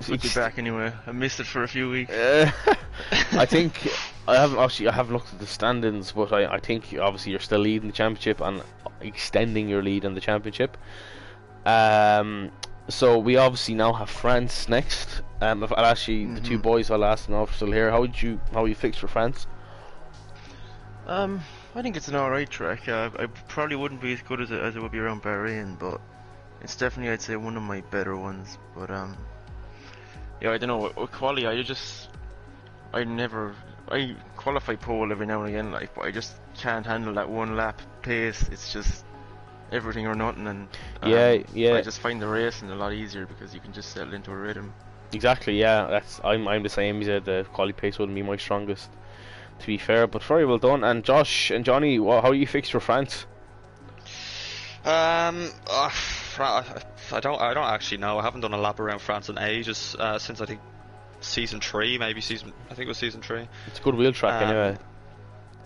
good to be back anyway. I missed it for a few weeks. I think I haven't looked at the standings, but I think obviously you're still leading the championship and extending your lead in the championship. So we obviously now have France next. If I'll ask you, the two boys, I'll ask them if they're still here. How are you fixed for France? I think it's an alright track. I probably wouldn't be as good as it would be around Bahrain, but it's definitely, I'd say, one of my better ones. But yeah, I don't know. With quali, I qualify pole every now and again, like, but I just can't handle that one lap pace. It's just everything or nothing, and I just find the racing a lot easier because you can just settle into a rhythm. Exactly, yeah. I'm the same. He said the quali pace wouldn't be my strongest, to be fair. But very well done. And Josh and Johnny, how are you fixed for France? I don't actually know. I haven't done a lap around France in ages. Since I think season 3, maybe I think it was season 3. It's a good wheel track anyway.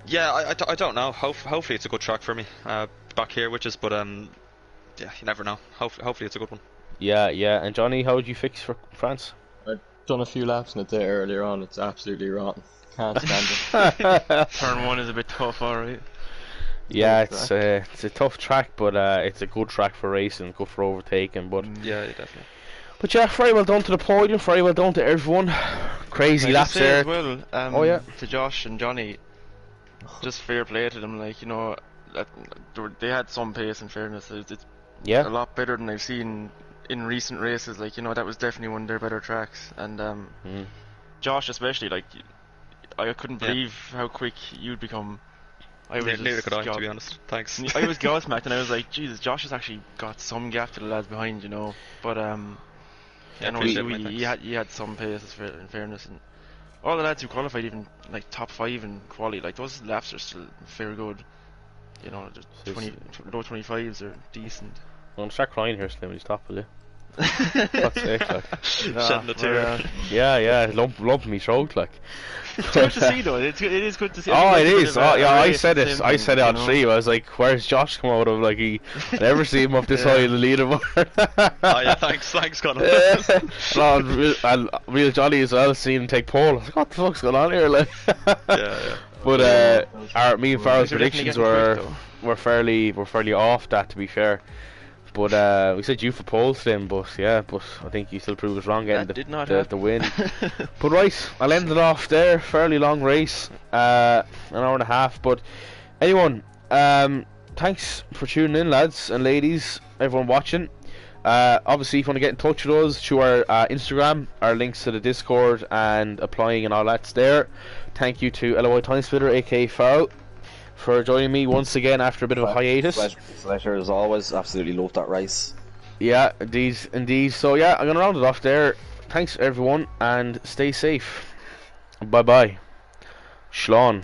Yeah, I don't know. Hopefully it's a good track for me back here, which is, but yeah, you never know. Hopefully it's a good one. Yeah. And Johnny, how would you fix for France? I've done a few laps in it there earlier on. It's absolutely rotten. Can't stand it. Turn 1 is a bit tough, alright. Yeah, it's a tough track, but it's a good track for racing, good for overtaking. But yeah, definitely. But yeah, very well done to the podium, very well done to everyone. Crazy laps there. As well, oh yeah, to Josh and Johnny, just fair play to them. Like, you know, they had some pace. In fairness, it's a lot better than I've seen in recent races. Like, you know, that was definitely one of their better tracks. And Josh especially, like, I couldn't believe how quick you'd become. Neither could I, to be honest. Thanks. I was gobsmacked, and I was like, Jesus, Josh has actually got some gap to the lads behind, you know. But you know, he had some pace, in fairness, and all the lads who qualified, even like top 5 in quali, like those laps are still very good. You know, low 25s are decent. Don't start crying here, Slim. He's top, will you? What's it like? Shedding a tear. Yeah, lump in my throat, like. It's good to see, though. It is good to see. Oh, it is. I said it. I said it on stream. I was like, "Where's Josh come out of?" Like, I never see him up this high in the leaderboard. Oh yeah, thanks, Connor. And real Johnny as well. Seeing him take pole. I was like, "What the fuck's going on here?" Like, yeah. But me and Farrell's predictions were fairly off that, to be fair. But we said you for pole, Slim, but I think you still proved us wrong getting the win. But right, I'll end it off there. Fairly long race, an hour and a half. But anyone, thanks for tuning in, lads and ladies, everyone watching. Obviously, if you want to get in touch with us through our Instagram, our links to the Discord and applying and all that's there. Thank you to LOI Time Splitter, aka Farrell, for joining me once again after a bit of a hiatus. Pleasure as always. Absolutely loved that race. Yeah, indeed. So yeah, I'm gonna round it off there. Thanks everyone, and stay safe. Bye bye. Shlán.